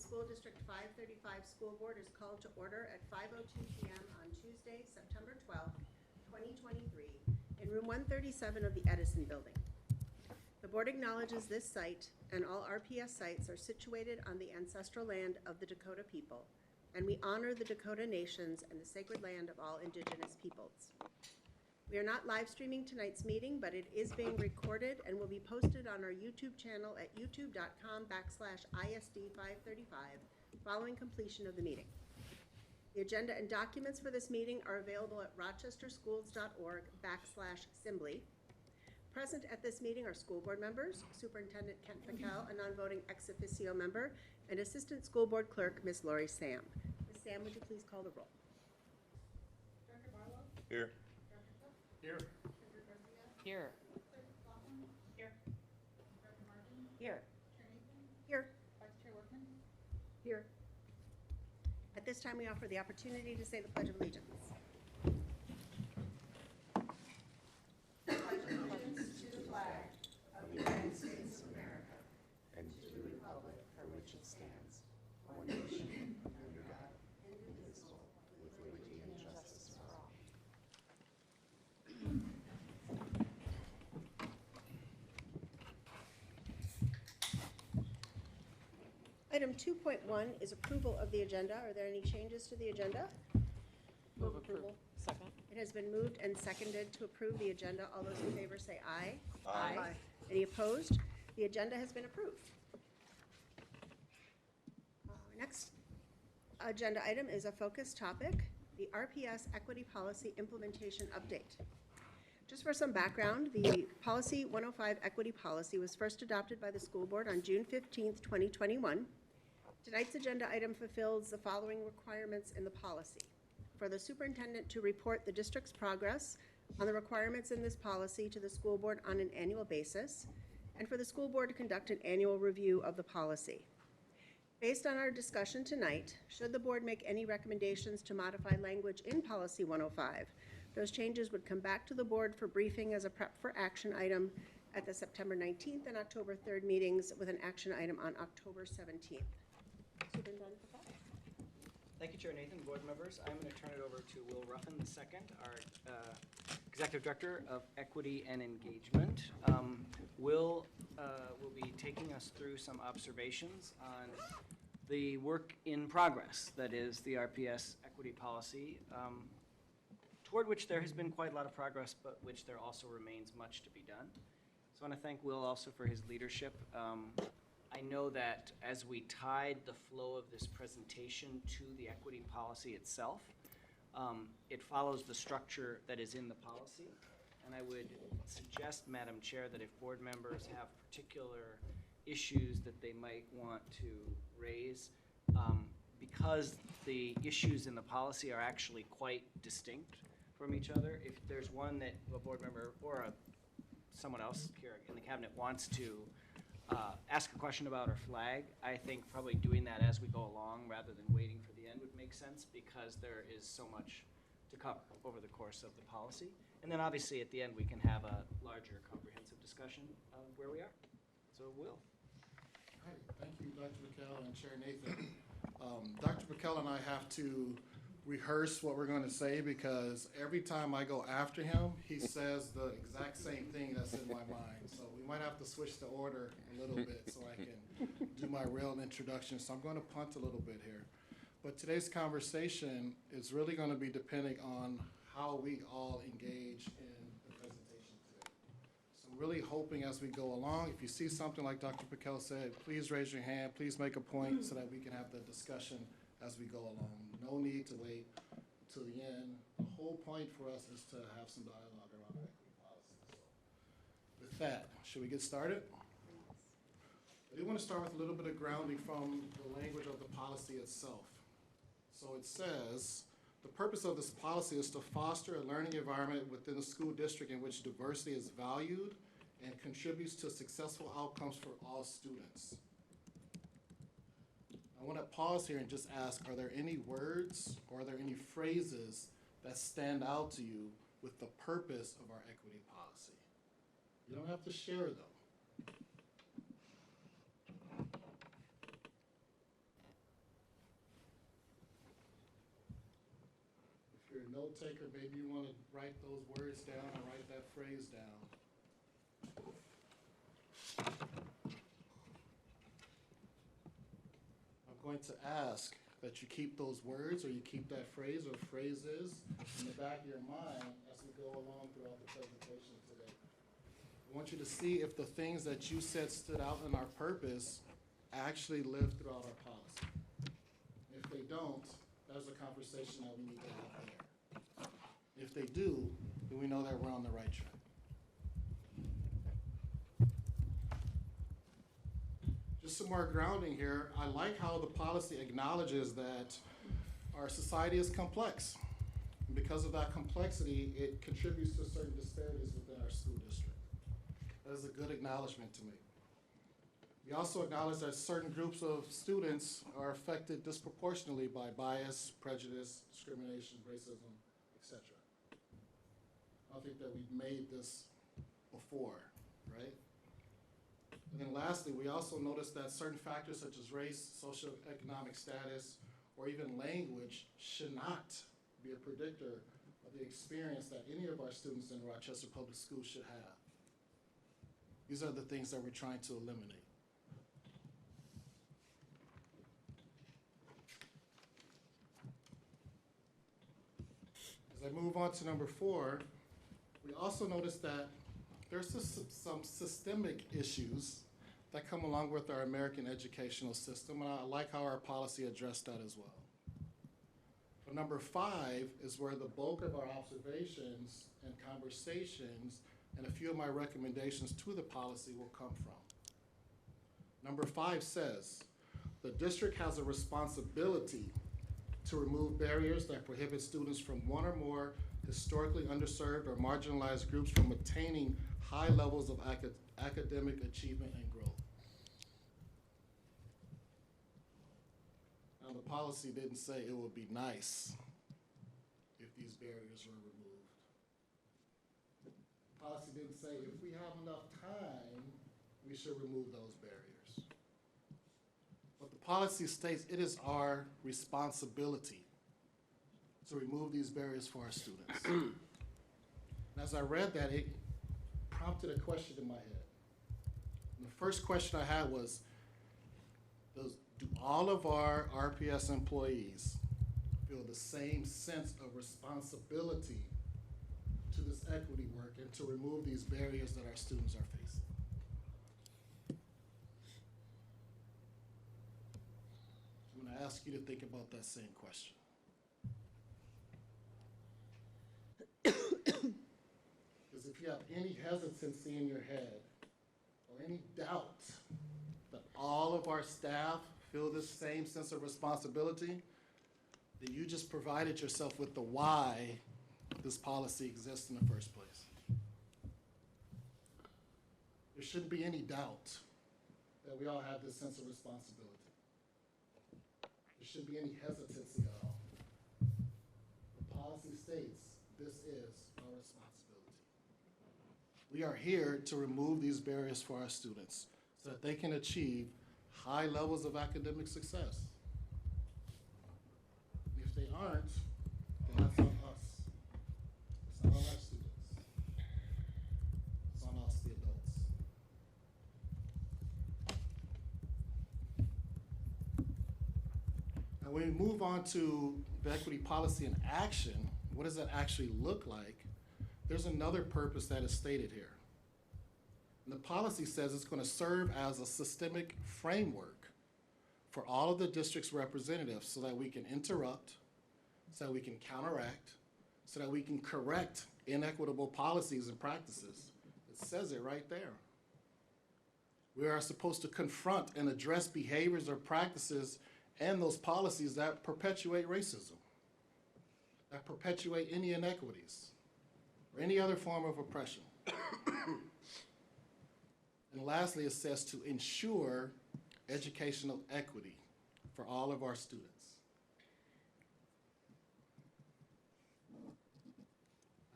School District 535 School Board is called to order at 5:02 p.m. on Tuesday, September 12th, 2023, in room 137 of the Edison Building. The board acknowledges this site and all RPS sites are situated on the ancestral land of the Dakota people, and we honor the Dakota nations and the sacred land of all indigenous peoples. We are not live streaming tonight's meeting, but it is being recorded and will be posted on our YouTube channel at youtube.com/ISD535 following completion of the meeting. The agenda and documents for this meeting are available at rochesterschools.org/assembly. Present at this meeting are school board members, Superintendent Kent Pickel, a non-voting ex officio member, and Assistant School Board Clerk, Ms. Lori Sam. Ms. Sam, would you please call the roll? Director Barlow? Here. Here. Here. Here. Director Martin? Here. Chair Nathan? Here. Vice Chair Workman? Here. At this time, we offer the opportunity to say the Pledge of Allegiance. Pledge allegiance to the flag of the United States of America and to the republic for which it stands, one nation, under God, indivisible, with liberty and justice for all. Item 2.1 is approval of the agenda. Are there any changes to the agenda? Move approval. Second. It has been moved and seconded to approve the agenda. All those in favor say aye. Aye. Any opposed? The agenda has been approved. Our next agenda item is a focus topic, the RPS Equity Policy Implementation Update. Just for some background, the Policy 105 Equity Policy was first adopted by the school board on June 15th, 2021. Tonight's agenda item fulfills the following requirements in the policy. For the superintendent to report the district's progress on the requirements in this policy to the school board on an annual basis, and for the school board to conduct an annual review of the policy. Based on our discussion tonight, should the board make any recommendations to modify language in Policy 105, those changes would come back to the board for briefing as a prep for action item at the September 19th and October 3rd meetings with an action item on October 17th. Superintendent Pickel. Thank you, Chair Nathan, board members. I'm going to turn it over to Will Ruffin II, our Executive Director of Equity and Engagement. Will be taking us through some observations on the work in progress, that is the RPS equity policy, toward which there has been quite a lot of progress, but which there also remains much to be done. So I want to thank Will also for his leadership. I know that as we tied the flow of this presentation to the equity policy itself, it follows the structure that is in the policy. And I would suggest, Madam Chair, that if board members have particular issues that they might want to raise, because the issues in the policy are actually quite distinct from each other, if there's one that a board member or someone else here in the cabinet wants to ask a question about or flag, I think probably doing that as we go along rather than waiting for the end would make sense, because there is so much to cover over the course of the policy. And then obviously at the end we can have a larger comprehensive discussion of where we are. So Will. All right, thank you, Dr. Pickel and Chair Nathan. Dr. Pickel and I have to rehearse what we're going to say, because every time I go after him, he says the exact same thing that's in my mind. So we might have to switch the order a little bit so I can do my real introduction. So I'm going to punt a little bit here. But today's conversation is really going to be depending on how we all engage in the presentation today. So I'm really hoping as we go along, if you see something like Dr. Pickel said, please raise your hand, please make a point so that we can have the discussion as we go along. No need to wait till the end. The whole point for us is to have some dialogue around our equity policy. So with that, should we get started? I do want to start with a little bit of grounding from the language of the policy itself. So it says, the purpose of this policy is to foster a learning environment within the school district in which diversity is valued and contributes to successful outcomes for all students. I want to pause here and just ask, are there any words or are there any phrases that stand out to you with the purpose of our equity policy? You don't have to share them. note taker, maybe you want to write those words down and write that phrase down. I'm going to ask that you keep those words, or you keep that phrase or phrases in the back of your mind as we go along throughout the presentation today. I want you to see if the things that you said stood out in our purpose actually live throughout our policy. If they don't, there's a conversation that we need to have there. If they do, then we know that we're on the right track. Just some more grounding here. I like how the policy acknowledges that our society is complex. And because of that complexity, it contributes to certain disparities within our school district. That is a good acknowledgement to me. We also acknowledge that certain groups of students are affected disproportionately by bias, prejudice, discrimination, racism, etc. I think that we've made this before, right? And then lastly, we also notice that certain factors such as race, socioeconomic status, or even language should not be a predictor of the experience that any of our students in Rochester Public Schools should have. These are the things that we're trying to eliminate. As I move on to number 4, we also notice that there's some systemic issues that come along with our American educational system, and I like how our policy addressed that as well. But number 5 is where the bulk of our observations and conversations and a few of my recommendations to the policy will come from. Number 5 says, the district has a responsibility to remove barriers that prohibit students from one or more historically underserved or marginalized groups from attaining high levels of academic achievement and growth. Now, the policy didn't say it would be nice if these barriers were removed. The policy didn't say if we have enough time, we should remove those barriers. But the policy states it is our responsibility to remove these barriers for our students. And as I read that, it prompted a question in my head. And the first question I had was, do all of our RPS employees feel the same sense of responsibility to this equity work and to remove these barriers that our students are facing? I'm going to ask you to think about that same question. Because if you have any hesitancy in your head or any doubt that all of our staff feel this same sense of responsibility, then you just provided yourself with the why this policy exists in the first place. There shouldn't be any doubt that we all have this sense of responsibility. There shouldn't be any hesitancy at all. The policy states this is our responsibility. We are here to remove these barriers for our students so that they can achieve high levels of academic success. And if they aren't, then that's on us. It's not on our students. It's on us, the adults. Now, when we move on to the equity policy in action, what does that actually look like? There's another purpose that is stated here. And the policy says it's going to serve as a systemic framework for all of the district's representatives so that we can interrupt, so that we can counteract, so that we can correct inequitable policies and practices. It says it right there. We are supposed to confront and address behaviors or practices and those policies that perpetuate racism, that perpetuate any inequities, or any other form of oppression. And lastly, it says to ensure educational equity for all of our students.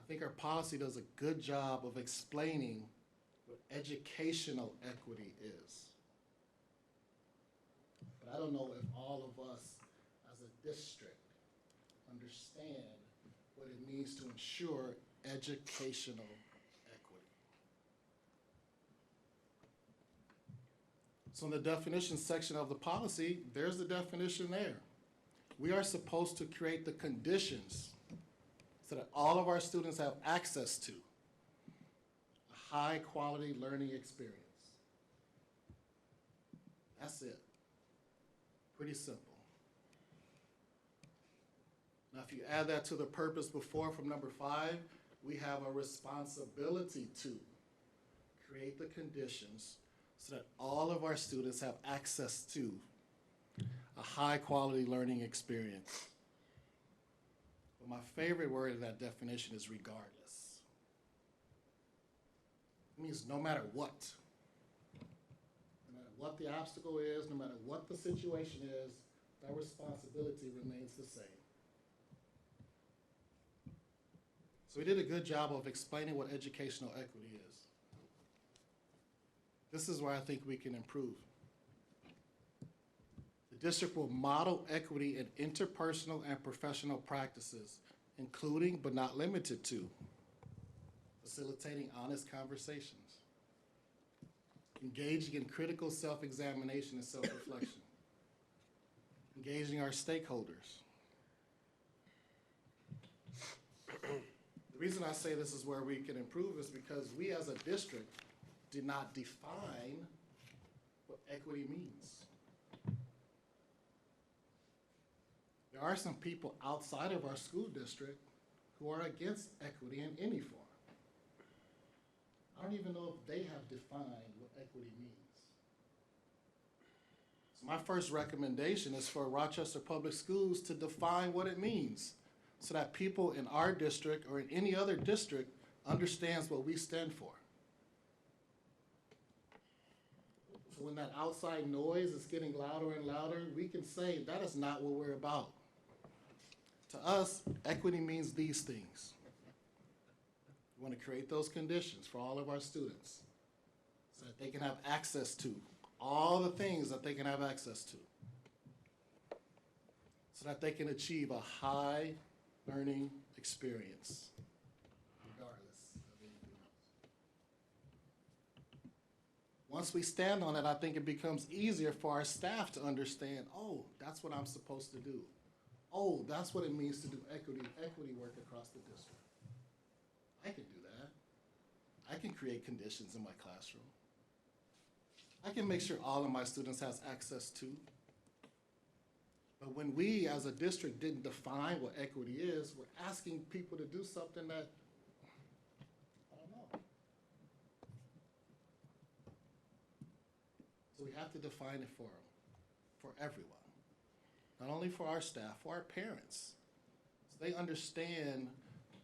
I think our policy does a good job of explaining what educational equity is. But I don't know if all of us as a district understand what it means to ensure educational equity. So in the definition section of the policy, there's the definition there. We are supposed to create the conditions so that all of our students have access to a high-quality learning experience. That's it. Pretty simple. Now, if you add that to the purpose before from number 5, we have a responsibility to create the conditions so that all of our students have access to a high-quality learning experience. But my favorite word in that definition is regardless. It means no matter what. No matter what the obstacle is, no matter what the situation is, that responsibility remains the same. So we did a good job of explaining what educational equity is. This is where I think we can improve. The district will model equity in interpersonal and professional practices, including but not limited to facilitating honest conversations, engaging in critical self-examination and self-reflection, engaging our stakeholders. The reason I say this is where we can improve is because we as a district did not define what equity means. There are some people outside of our school district who are against equity in any form. I don't even know if they have defined what equity means. So my first recommendation is for Rochester Public Schools to define what it means so that people in our district or in any other district understands what we stand for. So when that outside noise is getting louder and louder, we can say that is not what we're about. To us, equity means these things. We want to create those conditions for all of our students so that they can have access to all the things that they can have access to, so that they can achieve a high learning experience, regardless of anything else. Once we stand on it, I think it becomes easier for our staff to understand, oh, that's what I'm supposed to do. Oh, that's what it means to do equity work across the district. I can do that. I can create conditions in my classroom. I can make sure all of my students has access to. But when we as a district didn't define what equity is, we're asking people to do something that, I don't know. So we have to define it for everyone. Not only for our staff, for our parents. So they understand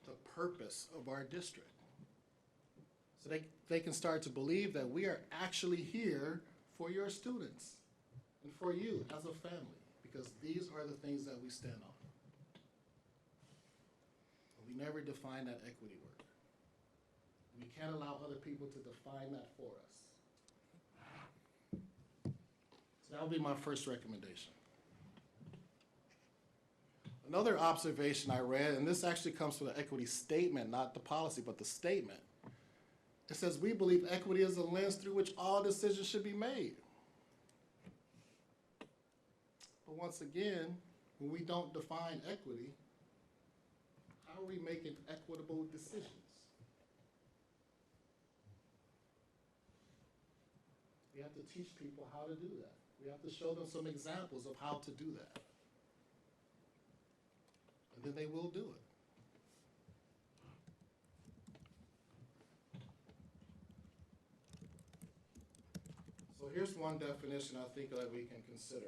the purpose of our district. So they can start to believe that we are actually here for your students and for you as a family, because these are the things that we stand on. We never define that equity work. We can't allow other people to define that for us. So that would be my first recommendation. Another observation I read, and this actually comes from the equity statement, not the policy, but the statement. It says, we believe equity is a lens through which all decisions should be made. But once again, when we don't define equity, how are we making equitable decisions? We have to teach people how to do that. We have to show them some examples of how to do that. And then they will do it. So here's one definition I think that we can consider.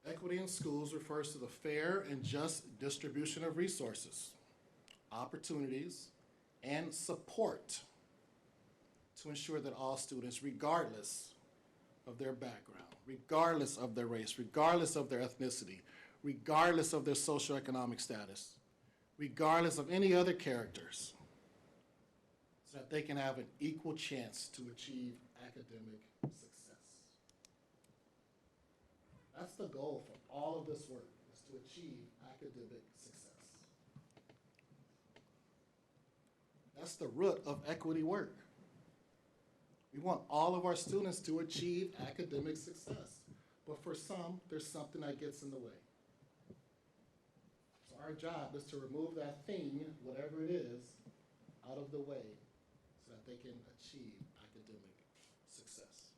Equity in schools refers to the fair and just distribution of resources, opportunities, and support to ensure that all students, regardless of their background, regardless of their race, regardless of their ethnicity, regardless of their socioeconomic status, regardless of any other characters, so that they can have an equal chance to achieve academic success. That's the goal for all of this work, is to achieve academic success. That's the root of equity work. We want all of our students to achieve academic success. But for some, there's something that gets in the way. So our job is to remove that thing, whatever it is, out of the way so that they can achieve academic success.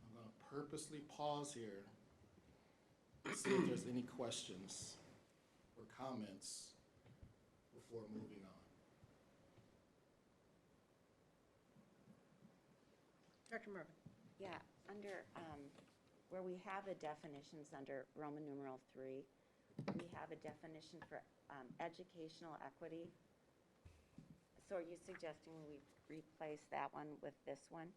I'm going to purposely pause here and see if there's any questions or comments before moving on. Dr. Marvin? Yeah, under, where we have the definitions under Roman numeral 3, we have a definition for educational equity. So are you suggesting we replace that one with this one?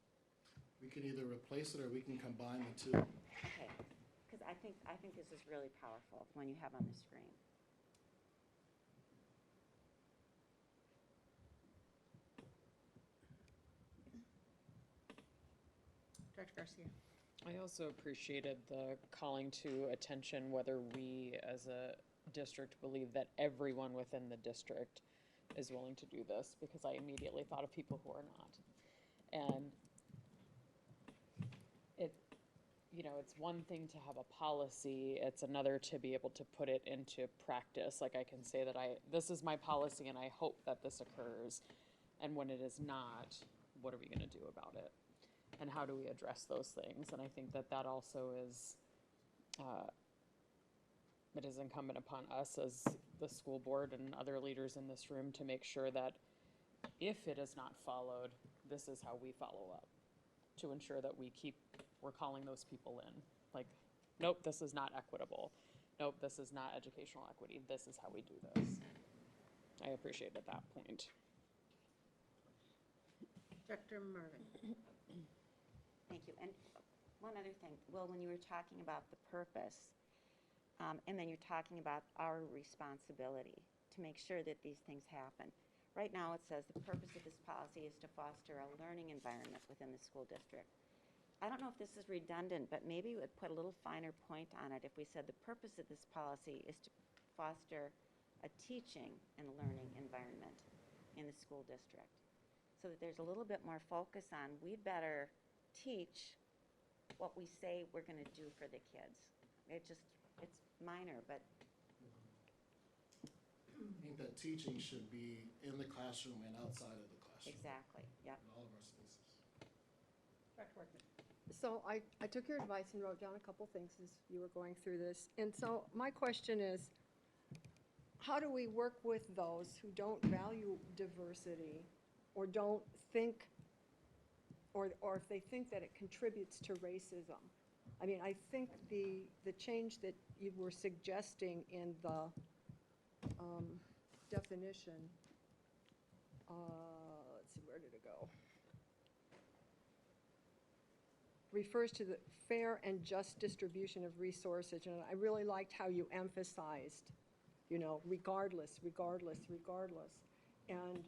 We can either replace it or we can combine the two. Okay, because I think this is really powerful when you have on the screen. Dr. Garcia? I also appreciated the calling to attention whether we as a district believe that everyone within the district is willing to do this, because I immediately thought of people who are not. And it's one thing to have a policy, it's another to be able to put it into practice. Like, I can say that this is my policy and I hope that this occurs. And when it is not, what are we gonna do about it? And how do we address those things? And I think that also is, it is incumbent upon us as the school board and other leaders in this room to make sure that if it is not followed, this is how we follow up, to ensure that we're calling those people in. Like, nope, this is not equitable. Nope, this is not educational equity. This is how we do this. I appreciated that point. Dr. Marvin? Thank you. And one other thing, Will, when you were talking about the purpose, and then you're talking about our responsibility to make sure that these things happen. Right now, it says the purpose of this policy is to foster a learning environment within the school district. I don't know if this is redundant, but maybe we would put a little finer point on it if we said the purpose of this policy is to foster a teaching and learning environment in the school district. So that there's a little bit more focus on, we better teach what we say we're going to do for the kids. It's minor, but I think that teaching should be in the classroom and outside of the classroom. exactly, yep. In all of our spaces. Dr. Workman? So I took your advice and wrote down a couple things as you were going through this. And so my question is, how do we work with those who don't value diversity or don't think, or if they think that it contributes to racism? I mean, I think the change that you were suggesting in the definition, let's see, where did it go? Refers to the fair and just distribution of resources, and I really liked how you emphasized, regardless. And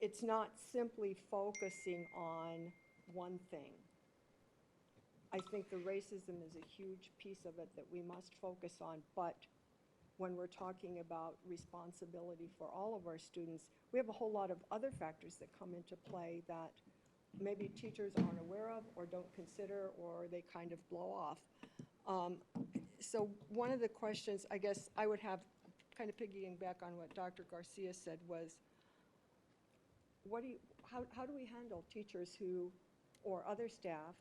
it's not simply focusing on one thing. I think the racism is a huge piece of it that we must focus on, but when we're talking about responsibility for all of our students, we have a whole lot of other factors that come into play that maybe teachers aren't aware of or don't consider, or they kind of blow off. So one of the questions I guess I would have, kind of piggying back on what Dr. Garcia said, was how do we handle teachers who, or other staff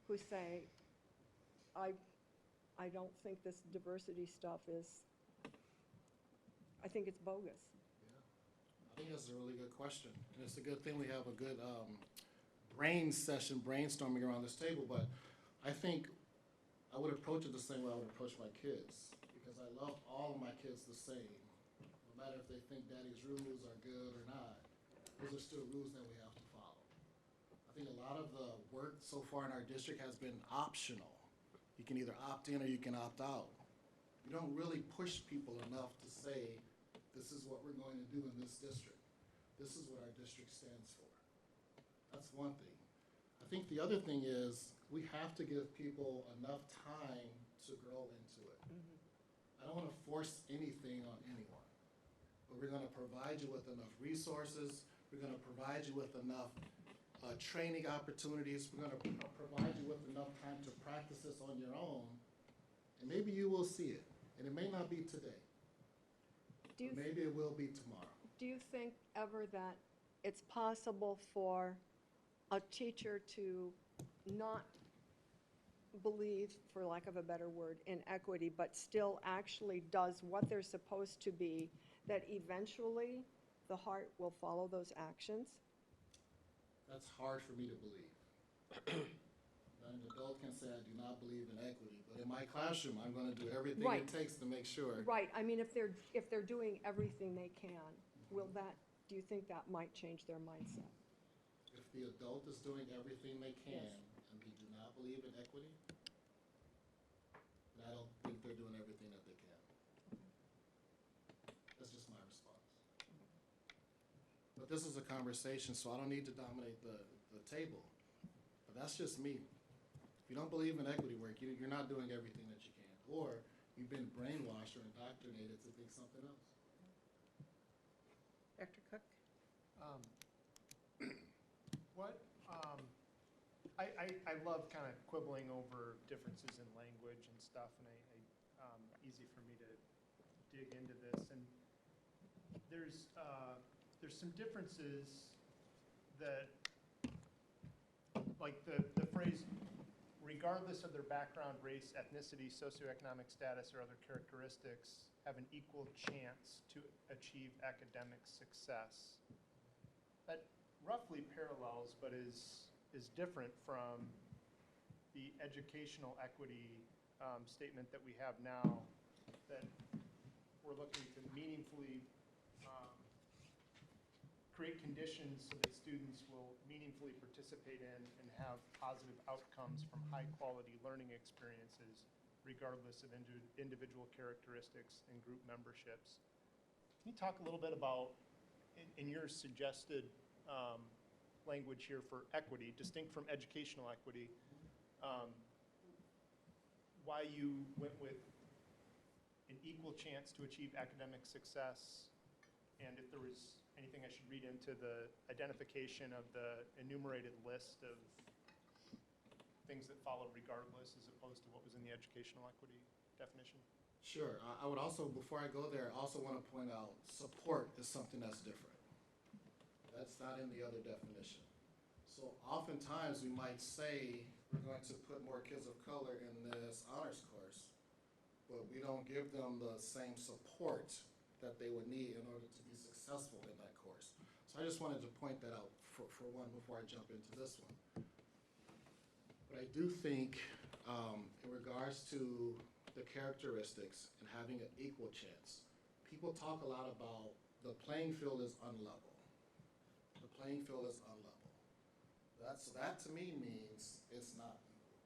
who say, I don't think this diversity stuff I think it's bogus. I think that's a really good question. And it's a good thing we have a good brain session, brainstorming around this table. But I think I would approach it the same way I would approach my kids, because I love all of my kids the same. No matter if they think daddy's rules are good or not, those are still rules that we have to follow. I think a lot of the work so far in our district has been optional. You can either opt in or you can opt out. You don't really push people enough to say, this is what we're going to do in this district. This is what our district stands for. That's one thing. I think the other thing is, we have to give people enough time to grow into it. I don't want to force anything on anyone, but we're going to provide you with enough resources, we're going to provide you with enough training opportunities, we're going to provide you with enough time to practice this on your own, and maybe you will see it, and it may not be today, Do you but maybe it will be tomorrow. Do you think ever that it's possible for a teacher to not believe, for lack of a better word, in equity, but still actually does what they're supposed to be, that eventually the heart will follow those actions? That's hard for me to believe. An adult can say, I do not believe in equity, but in my classroom, I'm going to do everything Right. it takes to make sure. Right, I mean, if they're doing everything they can, do you think that might change their mindset? If the adult is doing everything they can Yes. and they do not believe in equity, then I don't think they're doing everything that they can. That's just my response. But this is a conversation, so I don't need to dominate the table. But that's just me. If you don't believe in equity work, you're not doing everything that you can. Or you've been brainwashed or indoctrinated to think something else. Dr. Cook? I love kind of quibbling over differences in language and stuff, and easy for me to dig into this. And there's some differences that, like the phrase, regardless of their background, race, ethnicity, socioeconomic status, or other characteristics, have an equal chance to achieve academic success. That roughly parallels, but is different from the educational equity statement that we have now, that we're looking to meaningfully create conditions so that students will meaningfully participate in and have positive outcomes from high-quality learning experiences, regardless of individual characteristics and group memberships. Can you talk a little bit about, in your suggested language here for equity, distinct from educational equity, why you went with an equal chance to achieve academic success, and if there was anything I should read into the identification of the enumerated list of things that follow regardless, as opposed to what was in the educational equity definition? Sure. I would also, before I go there, I also want to point out support is something that's different. That's not in the other definition. So oftentimes we might say we're going to put more kids of color in this honors course, but we don't give them the same support that they would need in order to be successful in that course. So I just wanted to point that out for one before I jump into this one. But I do think in regards to the characteristics and having an equal chance, people talk a lot about the playing field is unlevel. The playing field is unlevel. That to me means it's not equal.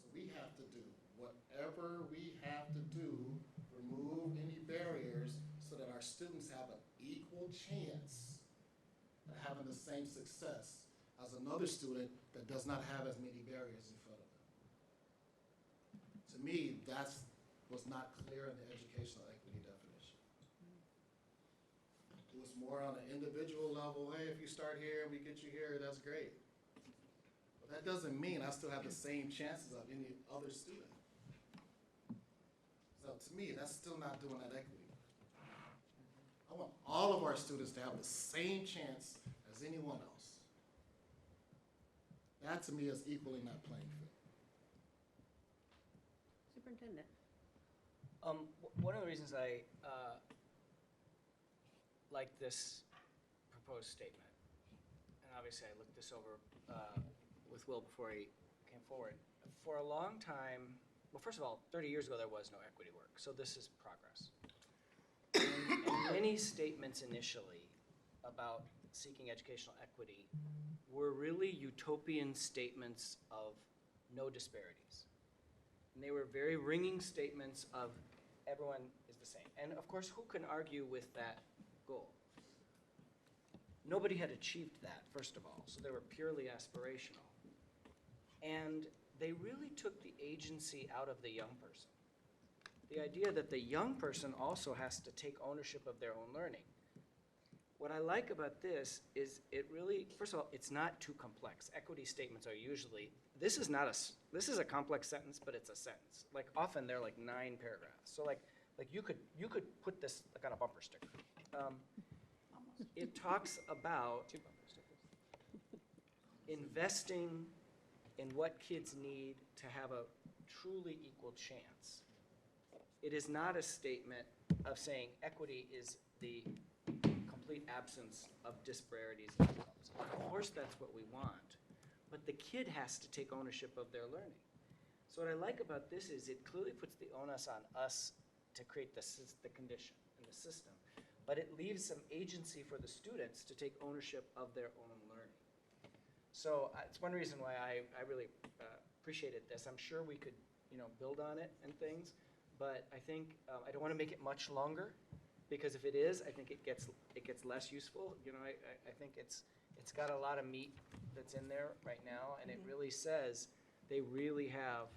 So we have to do whatever we have to do, remove any barriers so that our students have an equal chance at having the same success as another student that does not have as many barriers in front of them. To me, that was not clear in the educational equity definition. It was more on an individual level. Hey, if you start here and we get you here, that's great. But that doesn't mean I still have the same chances of any other student. So to me, that's still not doing that equity. I want all of our students to have the same chance as anyone else. That to me is equaling that playing field. Superintendent? One of the reasons I like this proposed statement, and obviously I looked this over with Will before he came forward. For a long time, well, first of all, 30 years ago there was no equity work, so this is progress. And many statements initially about seeking educational equity were really utopian statements of no disparities. And they were very ringing statements of everyone is the same. And of course, who can argue with that goal? nobody had achieved that, first of all, so they were purely aspirational. And they really took the agency out of the young person. The idea that the young person also has to take ownership of their own learning. What I like about this is it really, first of all, it's not too complex. Equity statements are usually, this is a complex sentence, but it's a sentence. Like often they're like 9 paragraphs. So like you could put this like on a bumper sticker. It talks about Two bumper stickers. investing in what kids need to have a truly equal chance. It is not a statement of saying equity is the complete absence of disparities in outcomes. Of course, that's what we want, but the kid has to take ownership of their learning. So what I like about this is it clearly puts the onus on us to create the condition and the system, but it leaves some agency for the students to take ownership of their own learning. So it's one reason why I really appreciated this. I'm sure we could, build on it and things, but I think I don't want to make it much longer, because if it is, I think it gets less useful. I think it's got a lot of meat that's in there right now, and it really says they really have,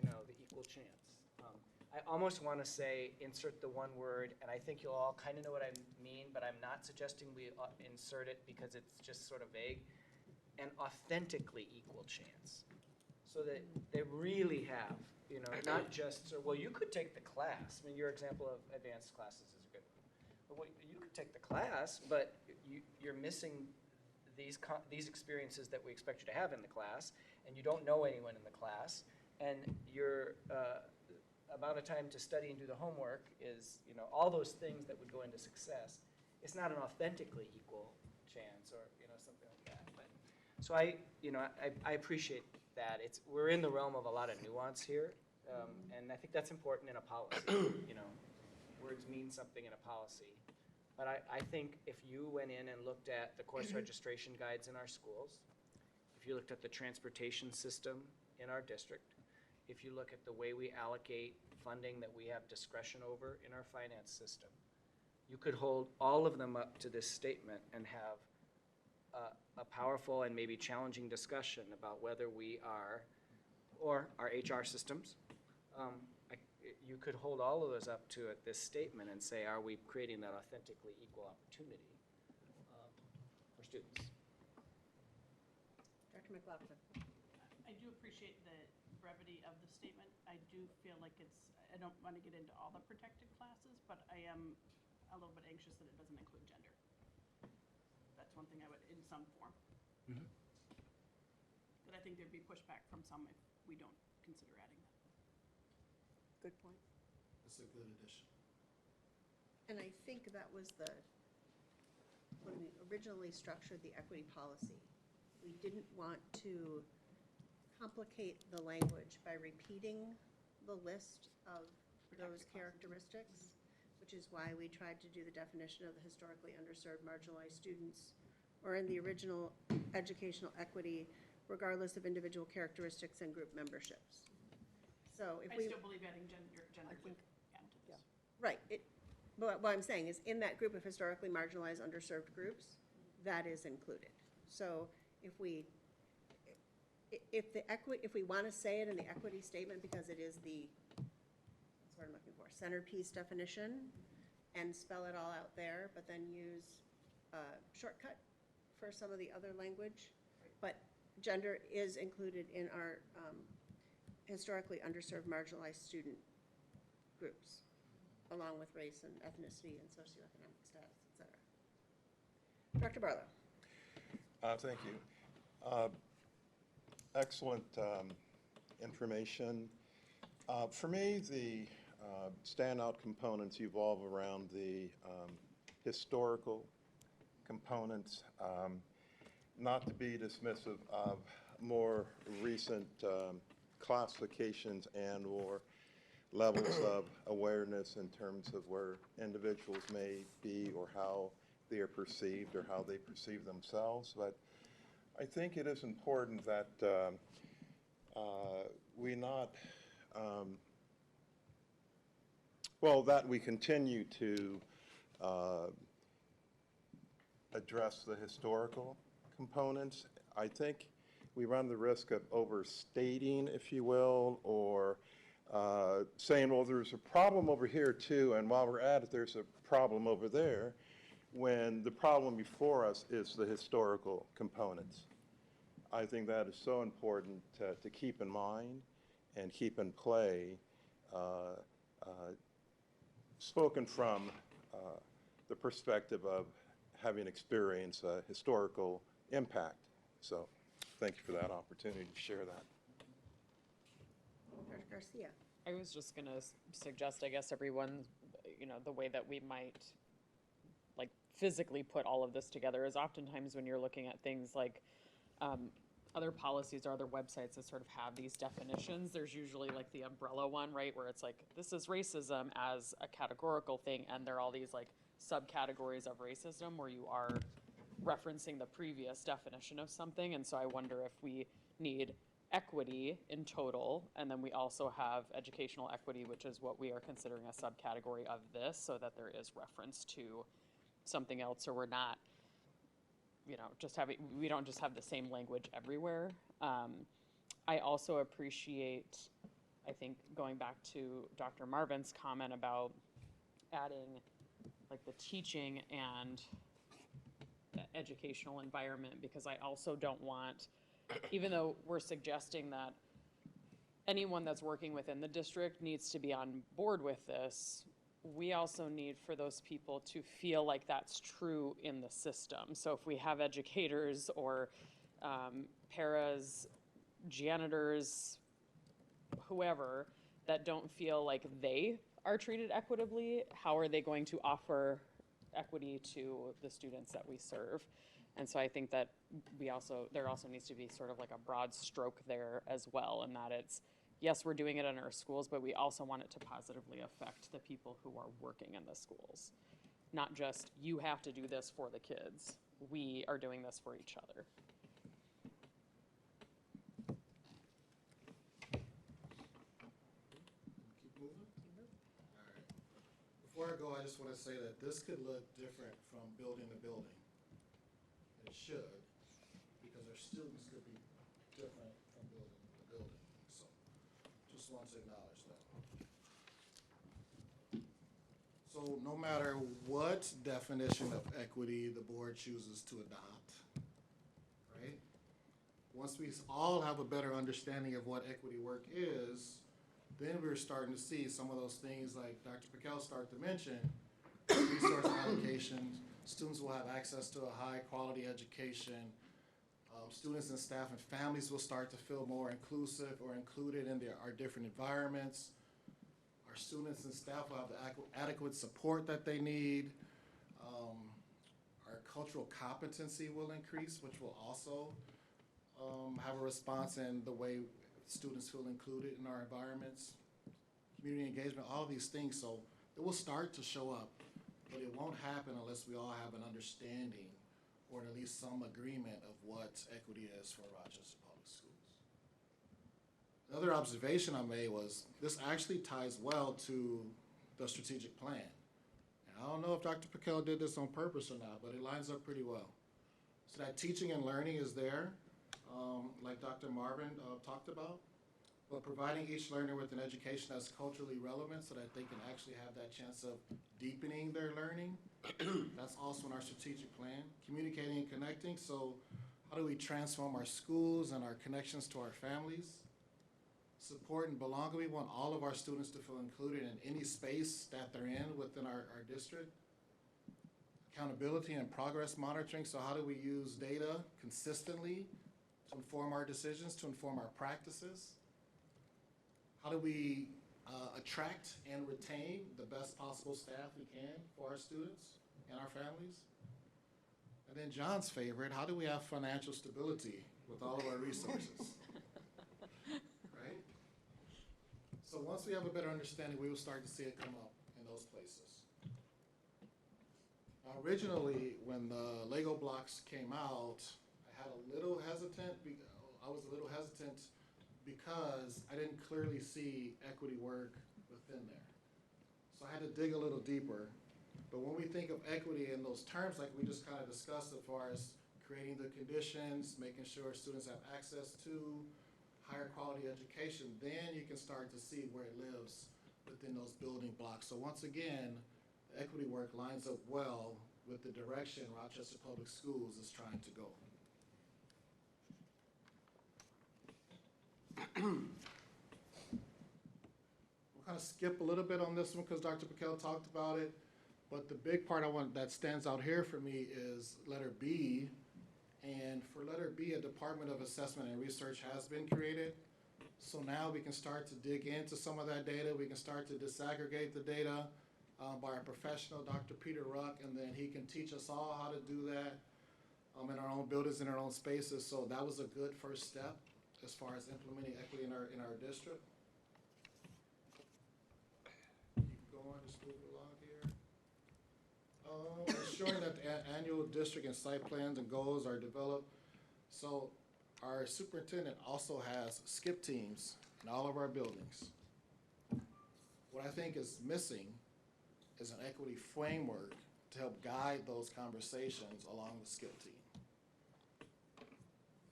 the equal chance. I almost want to say insert the one word, and I think you'll all kind of know what I mean, but I'm not suggesting we insert it because it's just sort of vague. An authentically equal chance, so that they really have, not just, well, you could take the class. I mean, your example of advanced classes is a good one. But you could take the class, but you're missing these experiences that we expect you to have in the class, and you don't know anyone in the class, and your amount of time to study and do the homework is, all those things that would go into success. It's not an authentically equal chance, or something like that. But so I appreciate that. We're in the realm of a lot of nuance here, and I think that's important in a policy. Words mean something in a policy. But I think if you went in and looked at the course registration guides in our schools, if you looked at the transportation system in our district, if you look at the way we allocate funding that we have discretion over in our finance system, you could hold all of them up to this statement and have a powerful and maybe challenging discussion about whether we are, or our HR systems, you could hold all of those up to this statement and say, are we creating that authentically equal opportunity for students? Dr. McLaughlin. I do appreciate the brevity of the statement. I do feel like I don't want to get into all the protected classes, but I am a little bit anxious that it doesn't include gender. That's one thing I would, in some form. Mm-hmm. But I think there'd be pushback from some if we don't consider adding that. Good point. That's a good addition. And I think that was when we originally structured the equity policy, we didn't want to complicate the language by repeating the list of those characteristics, which is why we tried to do the definition of the historically underserved marginalized students, or in the original educational equity, regardless of individual characteristics and group memberships. So if I we. still believe adding gender would add to this. Right, but what I'm saying is, in that group of historically marginalized, underserved groups, that is included. So if we want to say it in the equity statement, because it is that's what I'm looking for, centerpiece definition, and spell it all out there, but then use a shortcut for some of the other language. But gender is included in our historically underserved, marginalized student groups, along with race and ethnicity and socioeconomic status, et cetera. Dr. Barlow. Thank you. Excellent information. For me, the standout components evolve around the historical components, not to be dismissive of more recent classifications and or levels of awareness in terms of where individuals may be or how they are perceived or how they perceive themselves. But I think it is important that that we continue to address the historical components. I think we run the risk of overstating, if you will, or saying, well, there's a problem over here too, and while we're at it, there's a problem over there, when the problem before us is the historical components. I think that is so important to keep in mind and keep in play, spoken from the perspective of having experienced a historical impact. So thank you for that opportunity to share that. Dr. Garcia. I was just gonna suggest, I guess, everyone, the way that we might like physically put all of this together is oftentimes when you're looking at things like other policies or other websites that sort of have these definitions, there's usually like the umbrella one, right, where it's like, this is racism as a categorical thing, and there are all these like subcategories of racism where you are referencing the previous definition of something. And so I wonder if we need equity in total, and then we also have educational equity, which is what we are considering a subcategory of this, so that there is reference to something else, or we're not, we don't just have the same language everywhere. I also appreciate, I think, going back to Dr. Marvin's comment about adding like the teaching and the educational environment, because I also don't want, even though we're suggesting that anyone that's working within the district needs to be on board with this, we also need for those people to feel like that's true in the system. So if we have educators or paras, janitors, whoever, that don't feel like they are treated equitably, how are they going to offer equity to the students that we serve? And so I think that there also needs to be sort of like a broad stroke there as well, and that it's, yes, we're doing it in our schools, but we also want it to positively affect the people who are working in the schools. Not just, you have to do this for the kids. We are doing this for each other. Keep moving? All right. Before I go, I just want to say that this could look different from building to building. It should, because our students could be different from building to building. So just want to acknowledge that. So no matter what definition of equity the board chooses to adopt, right? Once we all have a better understanding of what equity work is, then we're starting to see some of those things like Dr. Piquel started to mention, resource allocations. Students will have access to a high-quality education. Students and staff and families will start to feel more inclusive or included in our different environments. Our students and staff will have the adequate support that they need. Our cultural competency will increase, which will also have a response in the way students feel included in our environments. Community engagement, all of these things. So it will start to show up. But it won't happen unless we all have an understanding or at least some agreement of what equity is for Rochester Public Schools. Another observation I made was this actually ties well to the strategic plan. And I don't know if Dr. Piquel did this on purpose or not, but it lines up pretty well. So that teaching and learning is there, like Dr. Marvin talked about. But providing each learner with an education that's culturally relevant so that they can actually have that chance of deepening their learning. That's also in our strategic plan. Communicating and connecting, so how do we transform our schools and our connections to our families? Support and belonging, we want all of our students to feel included in any space that they're in within our district. Accountability and progress monitoring, so how do we use data consistently to inform our decisions, to inform our practices? How do we attract and retain the best possible staff we can for our students and our families? And then John's favorite, how do we have financial stability with all of our resources? Right? So once we have a better understanding, we will start to see it come up in those places. Now, originally, when the Lego blocks came out, I was a little hesitant because I didn't clearly see equity work within there. So I had to dig a little deeper. But when we think of equity in those terms, like we just kind of discussed, as far as creating the conditions, making sure students have access to higher quality education, then you can start to see where it lives within those building blocks. So once again, the equity work lines up well with the direction Rochester Public Schools is trying to go. We'll kind of skip a little bit on this one because Dr. Paquel talked about it, but the big part that stands out here for me is letter B. And for letter B, a Department of Assessment and Research has been created. So now we can start to dig into some of that data. We can start to disaggregate the data by our professional, Dr. Peter Ruck, and then he can teach us all how to do that in our own buildings, in our own spaces. So that was a good first step as far as implementing equity in our district. Keep going, just move it along here. Ensuring that the annual district and site plans and goals are developed. So our superintendent also has skip teams in all of our buildings. What I think is missing is an equity framework to help guide those conversations along the skip team.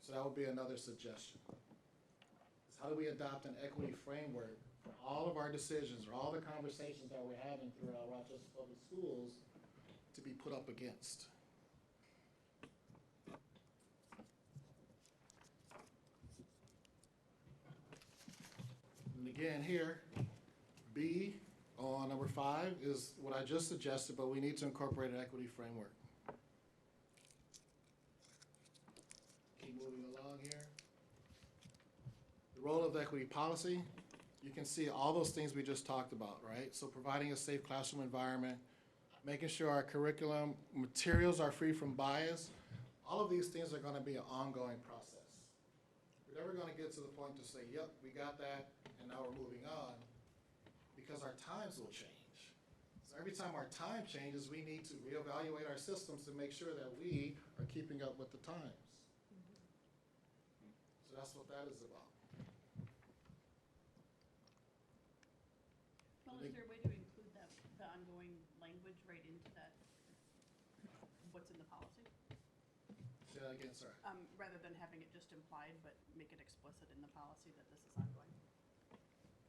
So that would be another suggestion. Is how do we adopt an equity framework for all of our decisions or all the conversations that we're having throughout Rochester Public Schools to be put up against? And again here, B on number 5 is what I just suggested, but we need to incorporate an equity framework. Keep moving along here. The role of the equity policy, you can see all those things we just talked about, right? So providing a safe classroom environment, making sure our curriculum materials are free from bias. All of these things are going to be an ongoing process. We're never going to get to the point to say, yep, we got that, and now we're moving on, because our times will change. So every time our time changes, we need to reevaluate our systems to make sure that we are keeping up with the times. So that's what that is about. Well, is there a way to include that, the ongoing language right into that, what's in the policy? Say that again, sir. Rather than having it just implied, but make it explicit in the policy that this is ongoing?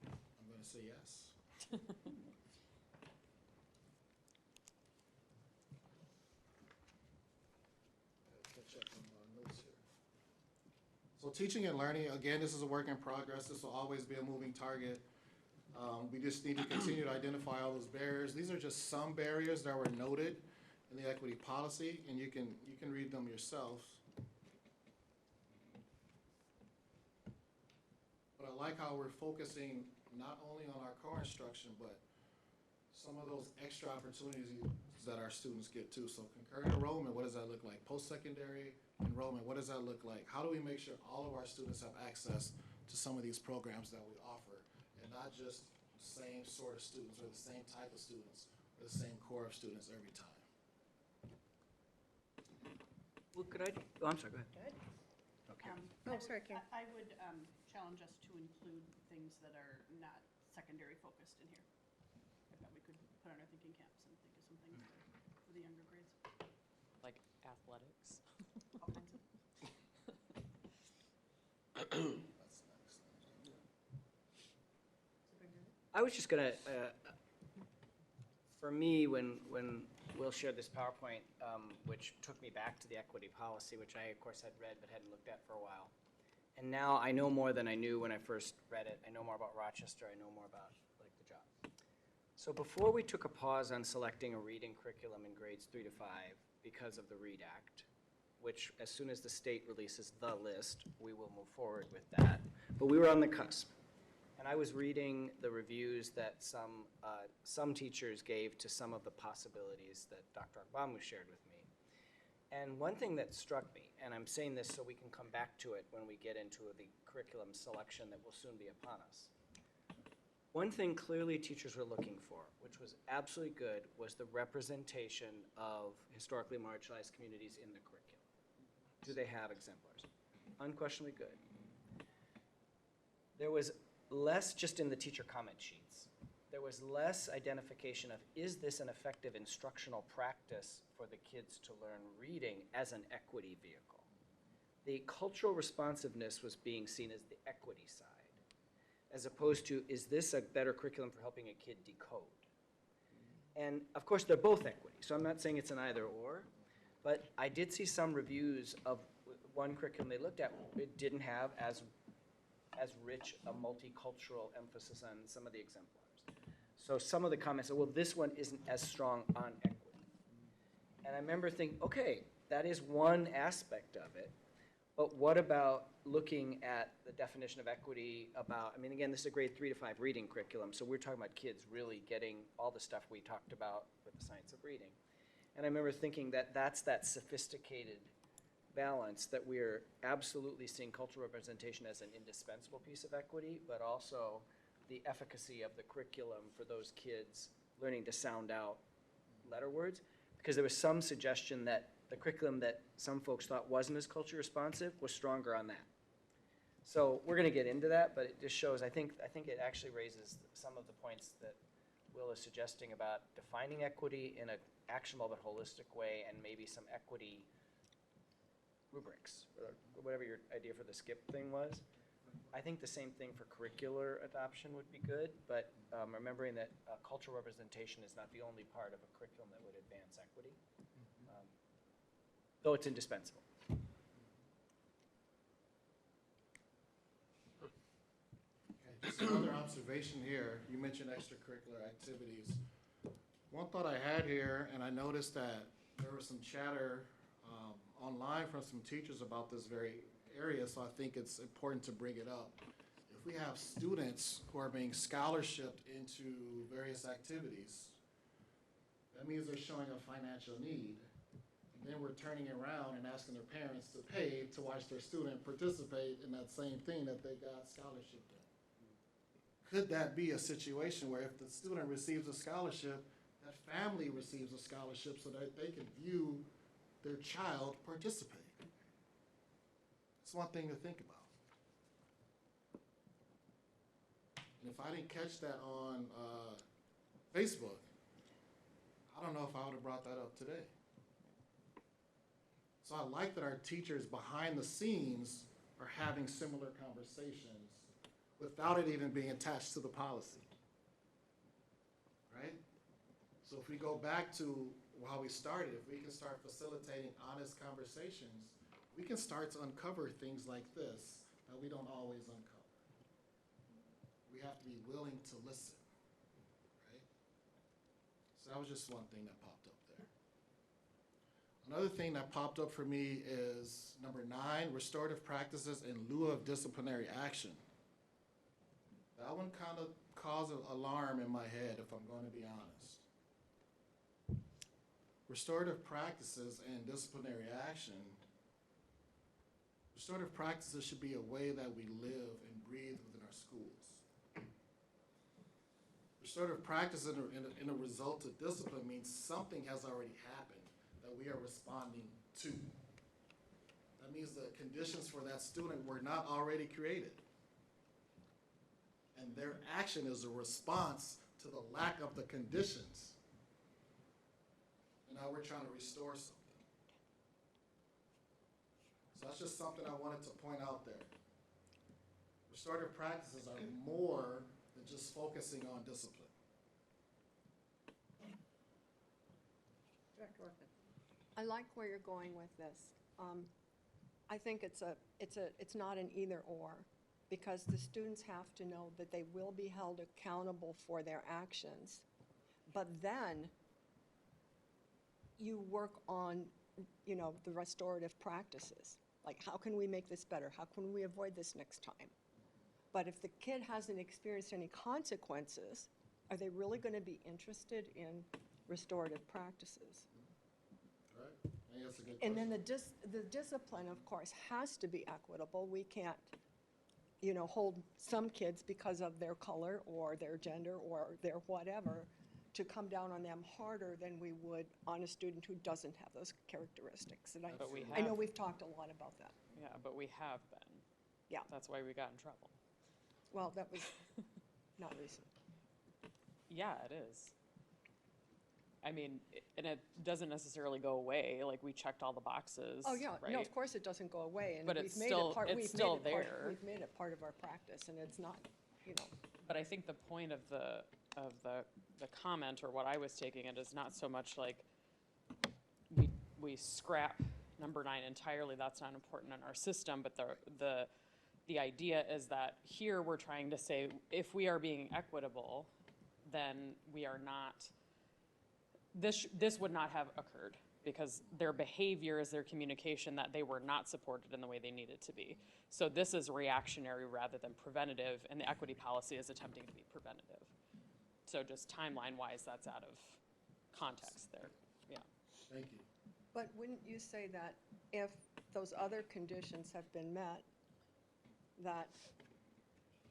I'm going to say yes. Catch up on my notes here. So teaching and learning, again, this is a work in progress. This will always be a moving target. We just need to continue to identify all those barriers. These are just some barriers that were noted in the equity policy, and you can read them yourself. But I like how we're focusing not only on our core instruction, but some of those extra opportunities that our students get too. So concurrent enrollment, what does that look like? Post-secondary enrollment, what does that look like? How do we make sure all of our students have access to some of these programs that we offer, and not just the same sort of students or the same type of students or the same core of students every time? Well, could I, I'm sorry, go ahead. Good. Okay. Oh, sorry, Karen. I would challenge us to include things that are not secondary focused in here. I thought we could put on our thinking caps and think of some things for the younger grades. Like athletics. All kinds of. I was just gonna, for me, when Will shared this PowerPoint, which took me back to the equity policy, which I, of course, had read but hadn't looked at for a while. And now I know more than I knew when I first read it. I know more about Rochester. I know more about, like, the job. So before we took a pause on selecting a reading curriculum in grades 3 to 5 because of the READ Act, which as soon as the state releases the list, we will move forward with that. But we were on the cusp. And I was reading the reviews that some teachers gave to some of the possibilities that Dr. Agbamu shared with me. And one thing that struck me, and I'm saying this so we can come back to it when we get into the curriculum selection that will soon be upon us. One thing clearly teachers were looking for, which was absolutely good, was the representation of historically marginalized communities in the curriculum. Do they have exemplars? Unquestionably good. There was less just in the teacher comment sheets. there was less identification of, is this an effective instructional practice for the kids to learn reading as an equity vehicle? The cultural responsiveness was being seen as the equity side, as opposed to, is this a better curriculum for helping a kid decode? And of course, they're both equity, so I'm not saying it's an either or, but I did see some reviews of one curriculum they looked at, it didn't have as rich a multicultural emphasis on some of the exemplars. So some of the comments said, well, this one isn't as strong on equity. And I remember thinking, okay, that is one aspect of it, but what about looking at the definition of equity about, I mean, again, this is a grade 3 to 5 reading curriculum, so we're talking about kids really getting all the stuff we talked about with the science of reading. And I remember thinking that that's that sophisticated balance that we're absolutely seeing cultural representation as an indispensable piece of equity, but also the efficacy of the curriculum for those kids learning to sound out letter words. Because there was some suggestion that the curriculum that some folks thought wasn't as culture responsive was stronger on that. So we're gonna get into that, but it just shows, I think it actually raises some of the points that Will is suggesting about defining equity in an actionable but holistic way, and maybe some equity rubrics, or whatever your idea for the skip thing was. I think the same thing for curricular adoption would be good, but remembering that cultural representation is not the only part of a curriculum that would advance equity, though it's indispensable. Okay, just another observation here. You mentioned extracurricular activities. One thought I had here, and I noticed that there was some chatter online from some teachers about this very area, so I think it's important to bring it up. If we have students who are being scholarshiped into various activities, that means they're showing a financial need. And then we're turning around and asking their parents to pay to watch their student participate in that same thing that they got scholarship in. Could that be a situation where if the student receives a scholarship, that family receives a scholarship so that they can view their child participate? It's one thing to think about. And if I didn't catch that on Facebook, I don't know if I would have brought that up today. So I like that our teachers behind the scenes are having similar conversations without it even being attached to the policy, right? So if we go back to how we started, if we can start facilitating honest conversations, we can start to uncover things like this that we don't always uncover. We have to be willing to listen, right? So that was just one thing that popped up there. Another thing that popped up for me is number 9, restorative practices in lieu of disciplinary action. That one kind of caused an alarm in my head, if I'm going to be honest. Restorative practices and disciplinary action, restorative practices should be a way that we live and breathe within our schools. Restorative practice in a result of discipline means something has already happened that we are responding to. That means the conditions for that student were not already created. And their action is a response to the lack of the conditions. And now we're trying to restore something. So that's just something I wanted to point out there. Restorative practices are more than just focusing on discipline. Director Orphan. I like where you're going with this. I think it's not an either or, because the students have to know that they will be held accountable for their actions. But then you work on, the restorative practices. Like, how can we make this better? How can we avoid this next time? But if the kid hasn't experienced any consequences, are they really going to be interested in restorative practices? Right? I think that's a good And question. then the discipline, of course, has to be equitable. We can't, hold some kids because of their color or their gender or their whatever to come down on them harder than we would on a student who doesn't have those characteristics. And But we I know have- we've talked a lot about that. Yeah, but we have been. Yeah. That's why we got in trouble. Well, that was not recent. Yeah, it is. I mean, and it doesn't necessarily go away, like, we checked all the boxes, Oh, yeah, no, right? of course it doesn't go away, and But we've it's made still- it part, it's we've still made it part, there. we've made it part of our practice, and it's not, you know, But I think the point of the comment, or what I was taking it, is not so much like we scrap number 9 entirely, that's not important in our system, but the idea is that here we're trying to say, if we are being equitable, then we are not, this would not have occurred, because their behavior is their communication that they were not supported in the way they needed to be. So this is reactionary rather than preventative, and the equity policy is attempting to be preventative. So just timeline-wise, that's out of context there, yeah. Thank you. but wouldn't you say that if those other conditions have been met, that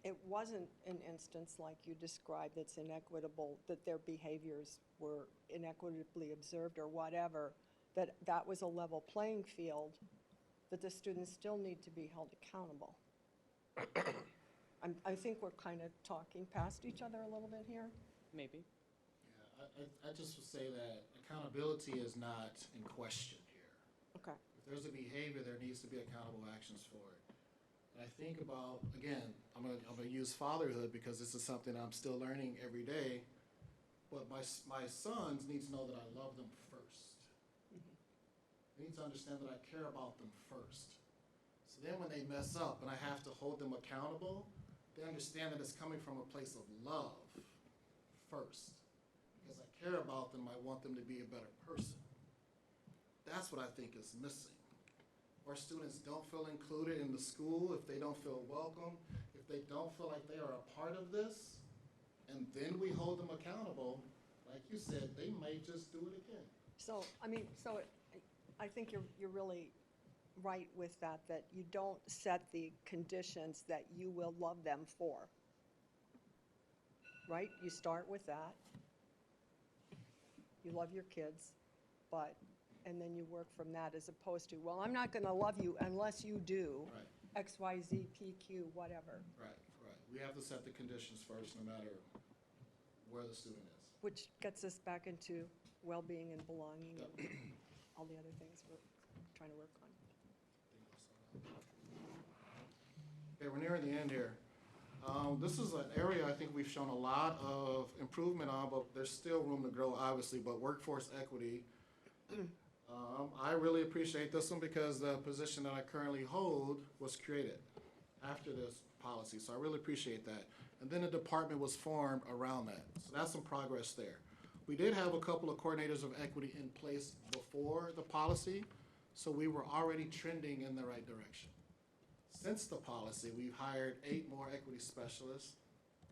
it wasn't an instance like you described that's inequitable, that their behaviors were inequitably observed or whatever, that that was a level playing field, that the students still need to be held accountable? I think we're kind of talking past each other a little bit here. Maybe. Yeah, I just would say that accountability is not in question here. Okay. If there's a behavior, there needs to be accountable actions for it. And I think about, again, I'm gonna use fatherhood because this is something I'm still learning every day. But my sons need to know that I love them first. They need to understand that I care about them first. So then when they mess up and I have to hold them accountable, they understand that it's coming from a place of love first. Because I care about them, I want them to be a better person. That's what I think is missing. Our students don't feel included in the school, if they don't feel welcome, if they don't feel like they are a part of this, and then we hold them accountable, like you said, they may just do it again. So, I mean, I think you're really right with that, that you don't set the conditions that you will love them for. Right? You start with that. You love your kids, but, and then you work from that, as opposed to, well, I'm not gonna love you unless you do Right, X, Y, Z, PQ, whatever, right. We have to set the conditions first, no matter where the student is. which gets us back into well-being and belonging and all the other things we're trying to work on. Okay, we're nearing the end here. This is an area I think we've shown a lot of improvement on, but there's still room to grow, obviously, but workforce equity. I really appreciate this one because the position that I currently hold was created after this policy, so I really appreciate that. And then a department was formed around that, so that's some progress there. We did have a couple of coordinators of equity in place before the policy, so we were already trending in the right direction. Since the policy, we've hired 8 more equity specialists.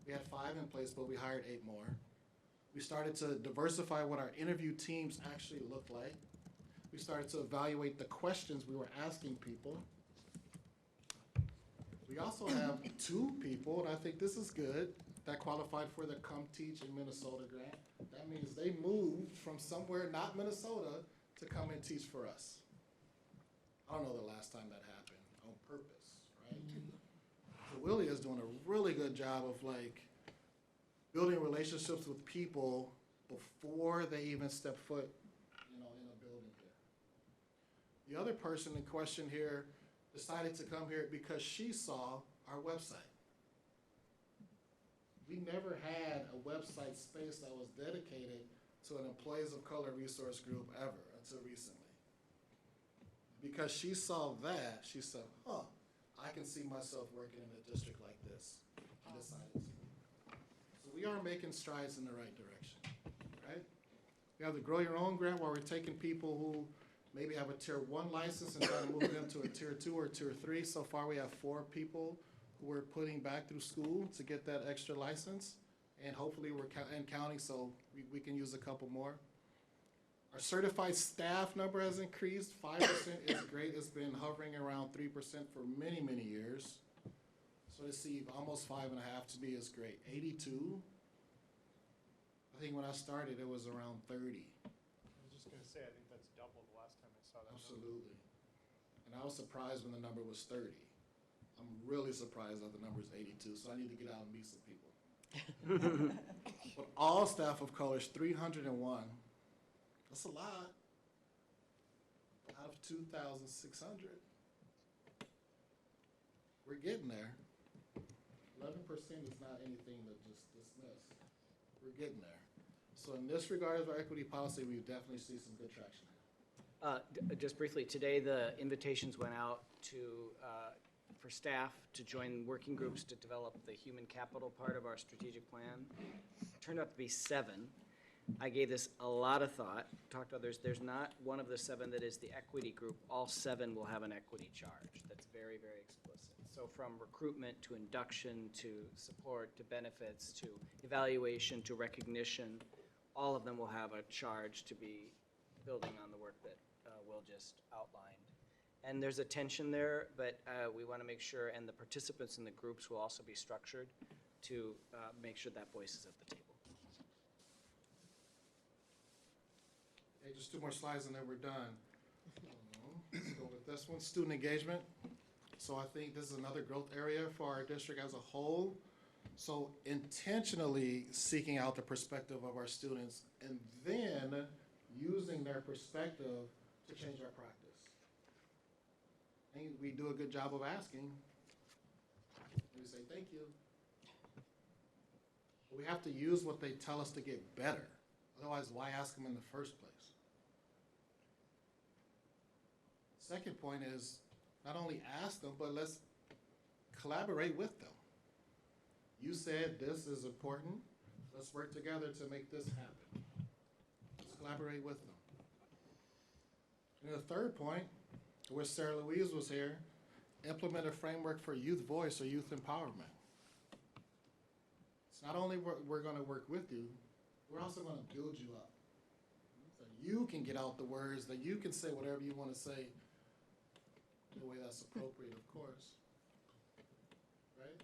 We had 5 in place, but we hired 8 more. We started to diversify what our interview teams actually looked like. We started to evaluate the questions we were asking people. We also have 2 people, and I think this is good, that qualified for the Come Teach in Minnesota grant. That means they moved from somewhere not Minnesota to come and teach for us. I don't know the last time that happened on purpose, right? So Willie is doing a really good job of like building relationships with people before they even step foot, in a building here. The other person in question here decided to come here because she saw our website. We never had a website space that was dedicated to an Employees of Color resource group ever until recently. Because she saw that, she said, I can see myself working in a district like this. She decided to. So we are making strides in the right direction, right? We have the Grow Your Own grant where we're taking people who maybe have a Tier 1 license and trying to move them to a Tier 2 or Tier 3. So far we have 4 people who we're putting back through school to get that extra license. And hopefully we're counting, so we can use a couple more. Our certified staff number has increased. 5% is great. It's been hovering around 3% for many, many years. So to see almost 5.5 to me is great. 82. I think when I started, it was around 30. I was just gonna say, I think that's double the last time I saw that. Absolutely. And I was surprised when the number was 30. I'm really surprised that the number is 82, so I need to get out and meet some people. But all staff of color is 301. That's a lot. Out of 2,600. We're getting there. 11% is not anything to just dismiss. We're getting there. So in this regard of our equity policy, we definitely see some good traction. Just briefly, today the invitations went out to, for staff to join working groups to develop the human capital part of our strategic plan. Turned out to be 7. I gave this a lot of thought, talked to others. There's not one of the 7 that is the equity group. All 7 will have an equity charge. That's very, very explicit. So from recruitment to induction to support to benefits to evaluation to recognition, all of them will have a charge to be building on the work that Will just outlined. And there's a tension there, but we want to make sure, and the participants in the groups will also be structured to make sure that voice is at the table. Okay, just 2 more slides and then we're done. Let's go with this one, student engagement. So I think this is another growth area for our district as a whole. So intentionally seeking out the perspective of our students and then using their perspective to change our practice. And we do a good job of asking. We say, thank you. But we have to use what they tell us to get better. Otherwise, why ask them in the first place? Second point is not only ask them, but let's collaborate with them. You said this is important. Let's work together to make this happen. Let's collaborate with them. And the third point, I wish Sarah Louise was here, implement a framework for youth voice or youth empowerment. It's not only we're going to work with you, we're also going to build you up. So you can get out the words, that you can say whatever you want to say in a way that's appropriate, of course. Right?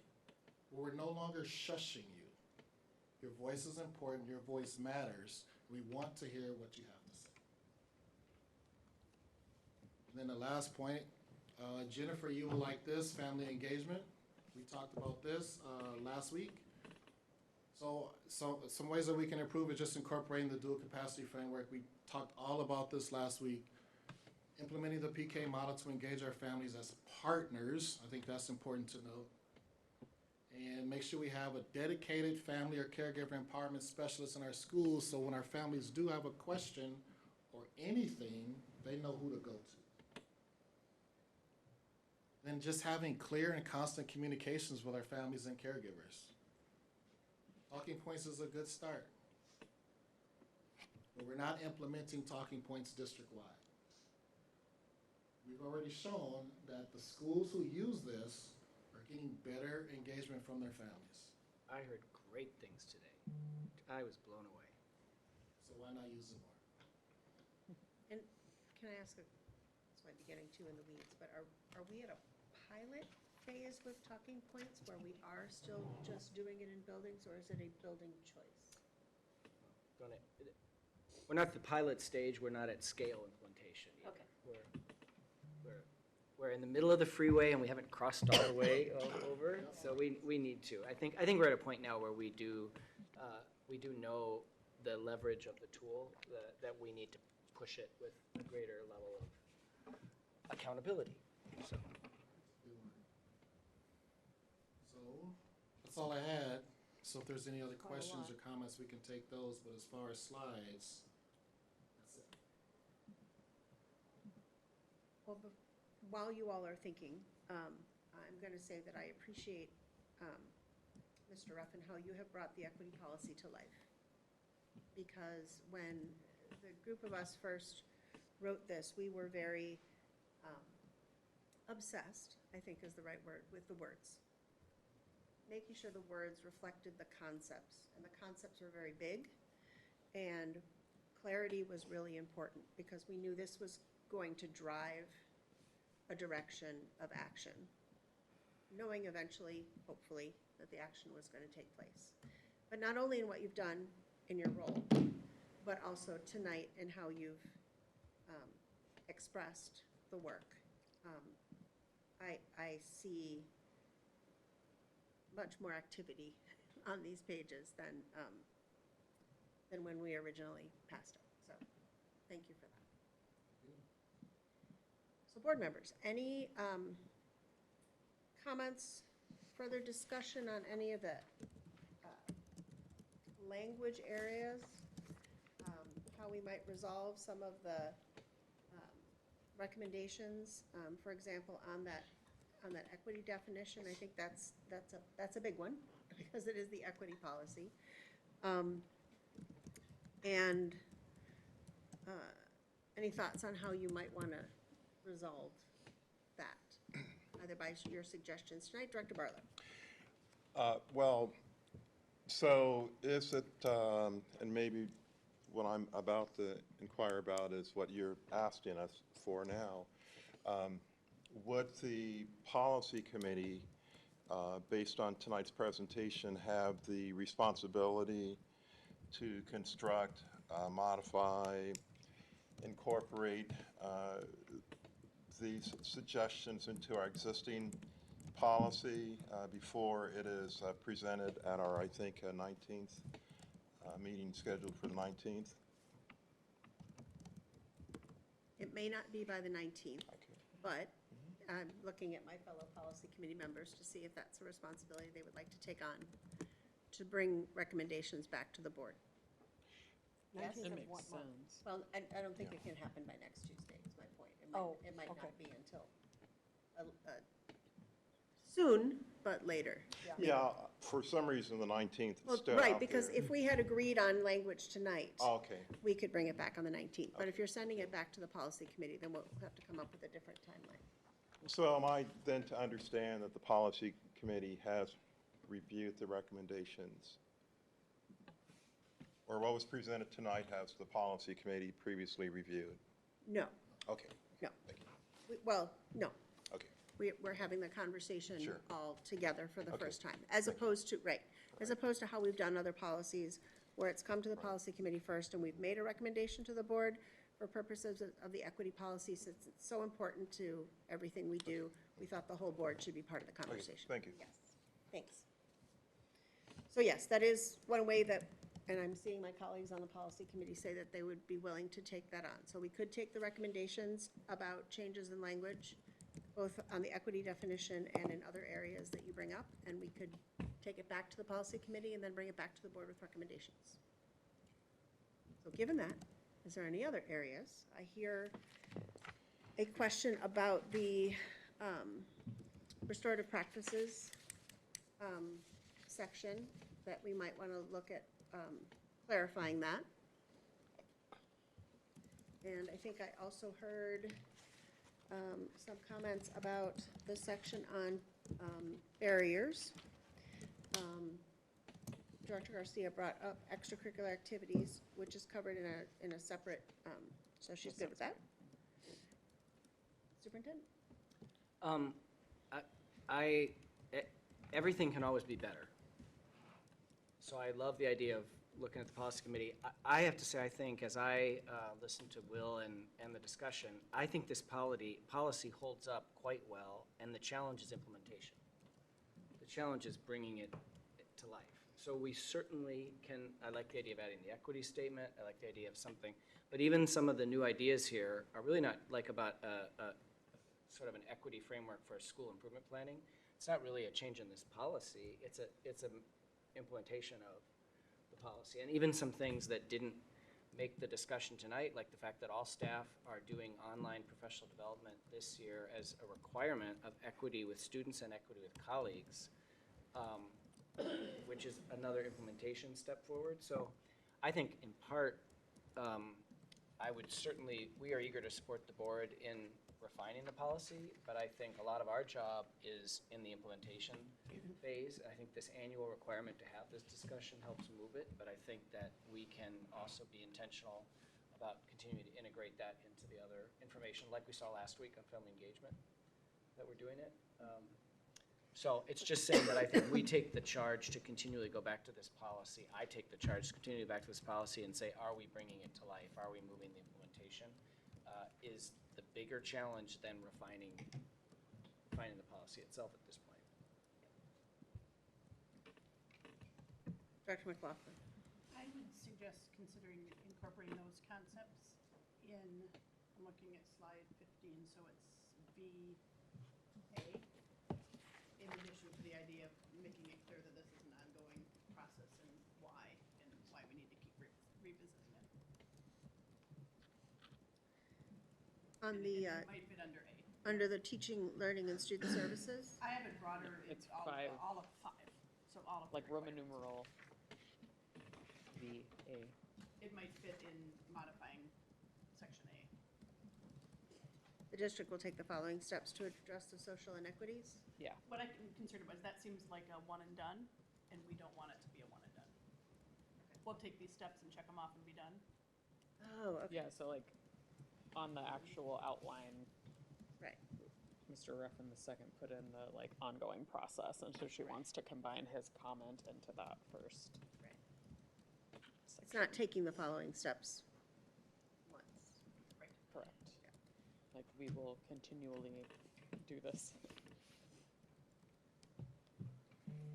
But we're no longer shushing you. Your voice is important. Your voice matters. We want to hear what you have to say. And then the last point, Jennifer, you will like this, family engagement. We talked about this last week. So some ways that we can improve is just incorporating the dual capacity framework. We talked all about this last week. Implementing the PK model to engage our families as partners. I think that's important to note. And make sure we have a dedicated family or caregiver empowerment specialist in our schools so when our families do have a question or anything, they know who to go to. Then just having clear and constant communications with our families and caregivers. Talking points is a good start. But we're not implementing talking points district-wide. We've already shown that the schools who use this are getting better engagement from their families. I heard great things today. I was blown away. So why not use it more? And can I ask this might be getting too in the weeds, but are we at a pilot phase with talking points where we are still just doing it in buildings, or is it a building choice? We're not at the pilot stage. We're not at scale implementation yet. Okay. We're in the middle of the freeway and we haven't crossed all the way over, so we need to. I think we're at a point now where we do know the leverage of the tool, that we need to push it with a greater level of accountability. So That's all I had. So if there's any other Quite a questions lot. or comments, we can take those, but as far as slides, that's it. Well, while you all are thinking, I'm going to say that I appreciate, Mr. Ruffin, how you have brought the equity policy to life. Because when the group of us first wrote this, we were very obsessed, I think is the right word, with the words. Making sure the words reflected the concepts. And the concepts were very big. And clarity was really important because we knew this was going to drive a direction of action, knowing eventually, hopefully, that the action was going to take place. But not only in what you've done in your role, but also tonight in how you've expressed the work. I see much more activity on these pages than when we originally passed it. So, thank you for that. So, board members, any comments, further discussion on any of the language areas? How we might resolve some of the recommendations, for example, on that equity definition. I think that's a big one because it is the equity policy. And any thoughts on how you might want to resolve that, either by your suggestions tonight, Director Bartlett? Well, so is it, and maybe what I'm about to inquire about is what you're asking us for now. Would the policy committee, based on tonight's presentation, have the responsibility to construct, modify, incorporate these suggestions into our existing policy before it is presented at our, I think, 19th meeting scheduled for the 19th? It may not be by the 19th, Okay. but I'm looking at my fellow policy committee members to see if that's a responsibility they would like to take on, to bring recommendations back to the board. Yes? 19th That of makes what month? sense. Well, I don't think it can happen by next Tuesday, is my point. Oh, It might okay. not be until soon, but later. Yeah, for some reason, the 19th Well, is still right, out because there. if we had agreed on language tonight, Oh, okay. we could bring it back on the 19th. But if you're sending it back to the policy committee, then we'll have to come up with a different timeline. So am I then to understand that the policy committee has reviewed the recommendations? Or what was presented tonight has the policy committee previously reviewed? No, Okay, no. thank you. Well, no. Okay, We're having the conversation Sure. all together for the Okay. first time, as opposed to, right, as opposed to how we've done other policies, where it's come to the policy committee first, and we've made a recommendation to the board for purposes of the equity policy, since it's so important to everything we do, we thought the whole board should be part of the okay, conversation. thank you. Yes, thanks. So yes, that is one way that, and I'm seeing my colleagues on the policy committee say that they would be willing to take that on. So we could take the recommendations about changes in language, both on the equity definition and in other areas that you bring up, and we could take it back to the policy committee and then bring it back to the board with recommendations. So given that, is there any other areas? I hear a question about the restorative practices section, that we might want to look at clarifying that. And I think I also heard some comments about the section on barriers. Director Garcia brought up extracurricular activities, which is covered in a separate, so she's good with that. Superintendent? Everything can always be better. So I love the idea of looking at the policy committee. I have to say, I think, as I listened to Will and the discussion, I think this policy holds up quite well, and the challenge is implementation. The challenge is bringing it to life. So we certainly can, I like the idea of adding the equity statement, I like the idea of something, but even some of the new ideas here are really not like about a sort of an equity framework for school improvement planning. It's not really a change in this policy, it's a implementation of the policy. And even some things that didn't make the discussion tonight, like the fact that all staff are doing online professional development this year as a requirement of equity with students and equity with colleagues, which is another implementation step forward. So I think in part, we are eager to support the board in refining the policy, but I think a lot of our job is in the implementation phase. I think this annual requirement to have this discussion helps move it, but I think that we can also be intentional about continuing to integrate that into the other information, like we saw last week on family engagement, that we're doing it. So it's just saying that I think we take the charge to continually go back to this policy. I take the charge to continue back to this policy and say, are we bringing it to life? Are we moving the implementation? Is the bigger challenge than refining the policy itself at this point. Dr. McLaughlin? I would suggest considering incorporating those concepts in, I'm looking at slide 15, so it's VA, in addition to the idea of making it clear that this is an ongoing process and why we need to keep revisiting it. On And the, it might fit under A. under the teaching, learning, and student services? I have it broader, It's it's all of 5, so all of the Like Roman requirements. numeral VA. It might fit in modifying section A. The district will take the following steps to address the social inequities. Yeah, What I'm concerned about is that seems like a one and done, and we don't want it to be a one and done. We'll take these steps and check them off and be done. Oh, okay, yeah, so like, on the actual outline, right. Mr. Ruffin the second put in the like ongoing process, and so she wants to combine his comment into that first. Right. It's section. not taking the following steps once. Correct. Like, we will continually do this.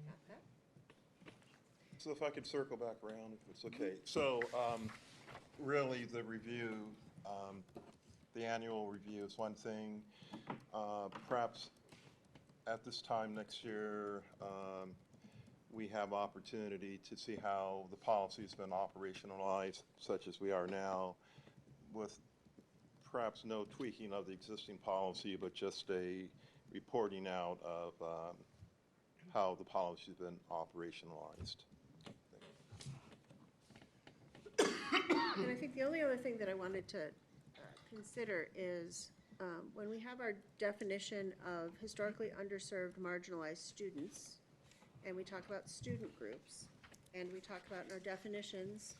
Got that? So if I could circle back around, if it's okay. So really, the review, the annual review is one thing. Perhaps at this time next year, we have opportunity to see how the policy's been operationalized, such as we are now, with perhaps no tweaking of the existing policy, but just a reporting out of how the policy's been operationalized. And I think the only other thing that I wanted to consider is when we have our definition of historically underserved marginalized students, and we talk about student groups, and we talk about in our definitions,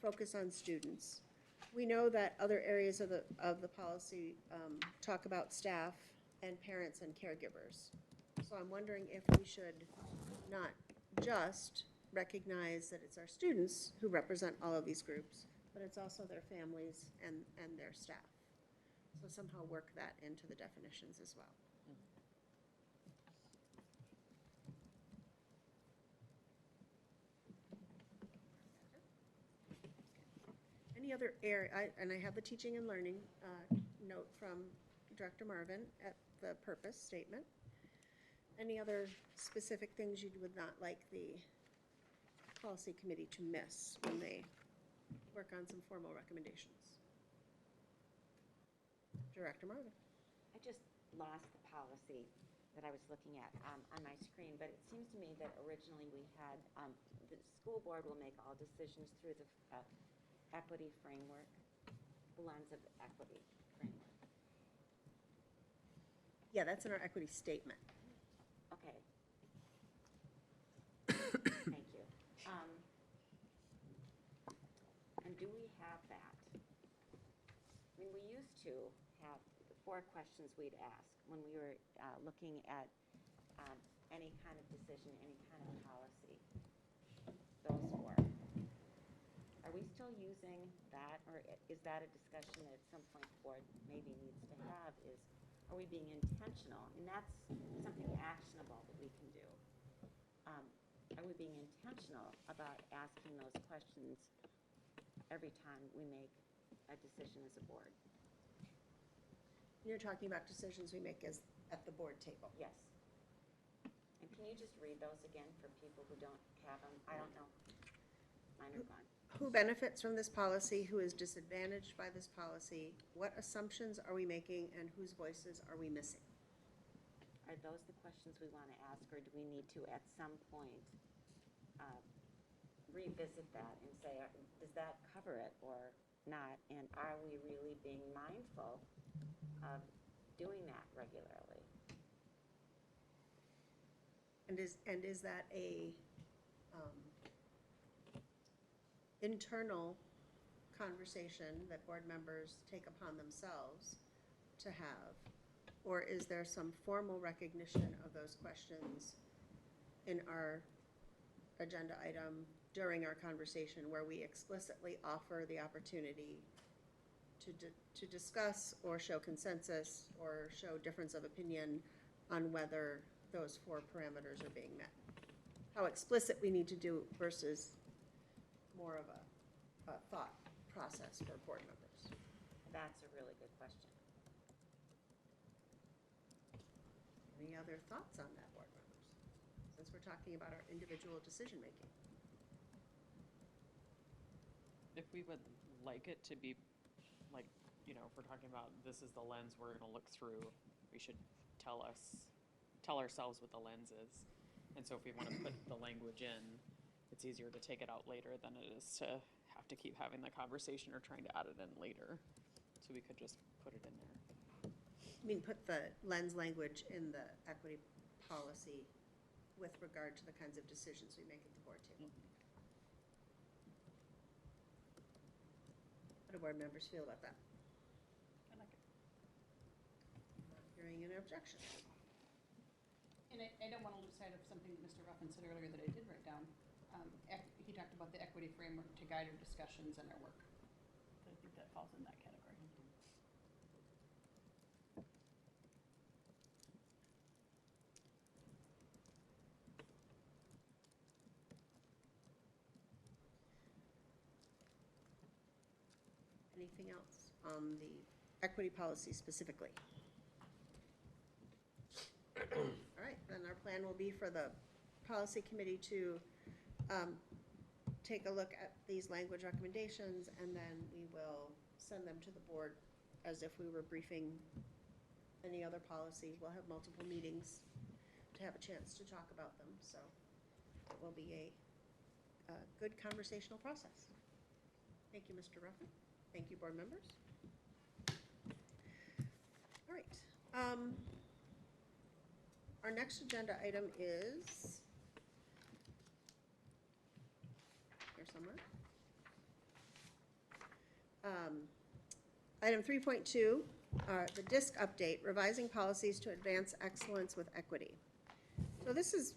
focus on students. We know that other areas of the policy talk about staff and parents and caregivers. So I'm wondering if we should not just recognize that it's our students who represent all of these groups, but it's also their families and their staff. So somehow work that into the definitions as well. Any other area, and I have the teaching and learning note from Director Marvin at the purpose statement. Any other specific things you would not like the policy committee to miss when they work on some formal recommendations? Director Marvin. I just lost the policy that I was looking at on my screen, but it seems to me that originally we had, the school board will make all decisions through the equity framework, the lens of equity framework. Yeah, that's in our equity statement. Okay. Thank you. And do we have that? I mean, we used to have 4 questions we'd ask when we were looking at any kind of decision, any kind of policy. Those 4. Are we still using that, or is that a discussion that at some point the board maybe needs to have, is are we being intentional? And that's something actionable that we can do. Are we being intentional about asking those questions every time we make a decision as a board? You're talking about decisions we make as at the board table. Yes. And can you just read those again for people who don't have them? I don't know. Mine are gone. Who benefits from this policy? Who is disadvantaged by this policy? What assumptions are we making, and whose voices are we missing? Are those the questions we want to ask, or do we need to, at some point, revisit that and say, does that cover it or not? And are we really being mindful of doing that regularly? And is that a internal conversation that board members take upon themselves to have? Or is there some formal recognition of those questions in our agenda item during our conversation where we explicitly offer the opportunity to discuss or show consensus or show difference of opinion on whether those 4 parameters are being met? how explicit we need to do versus more of a thought process for board members. That's a really good question. Any other thoughts on that, board members? Since we're talking about our individual decision-making. If we would like it to be, like, you know, if we're talking about this is the lens we're gonna look through, we should tell ourselves what the lens is. And so if we wanna put the language in, it's easier to take it out later than it is to have to keep having the conversation or trying to add it in later. So we could just put it in there. I mean, put the lens language in the equity policy with regard to the kinds of decisions we make at the board table. How do board members feel about that? I like it. Not hearing any objection. And I don't want to lose sight of something that Mr. Ruffin said earlier that I did write down. He talked about the equity framework to guide our discussions and our work. So I think that falls in that category. Anything else on the equity policy specifically? All right, then our plan will be for the policy committee to take a look at these language recommendations, and then we will send them to the board as if we were briefing any other policy. We'll have multiple meetings to have a chance to talk about them, so it will be a good conversational process. Thank you, Mr. Ruffin. Thank you, board members. All right. Our next agenda item is here somewhere. Item 3.2, the DISC update, revising policies to advance excellence with equity. So this is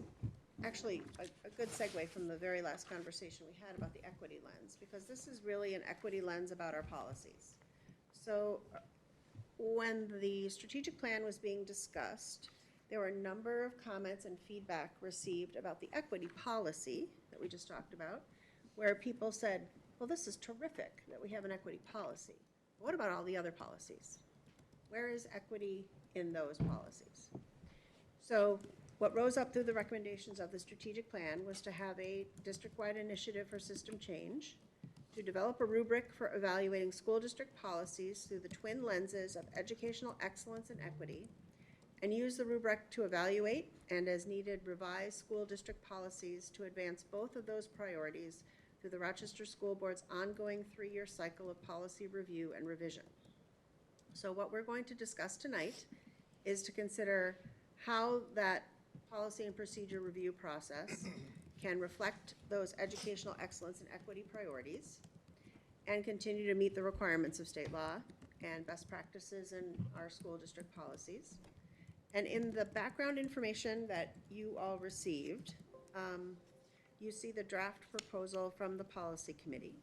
actually a good segue from the very last conversation we had about the equity lens, because this is really an equity lens about our policies. So when the strategic plan was being discussed, there were a number of comments and feedback received about the equity policy that we just talked about, where people said, well, this is terrific that we have an equity policy. What about all the other policies? Where is equity in those policies? So what rose up through the recommendations of the strategic plan was to have a district-wide initiative for system change, to develop a rubric for evaluating school district policies through the twin lenses of educational excellence and equity, and use the rubric to evaluate and, as needed, revise school district policies to advance both of those priorities through the Rochester School Board's ongoing 3-year cycle of policy review and revision. So what we're going to discuss tonight is to consider how that policy and procedure review process can reflect those educational excellence and equity priorities and continue to meet the requirements of state law and best practices in our school district policies. And in the background information that you all received, you see the draft proposal from the policy committee.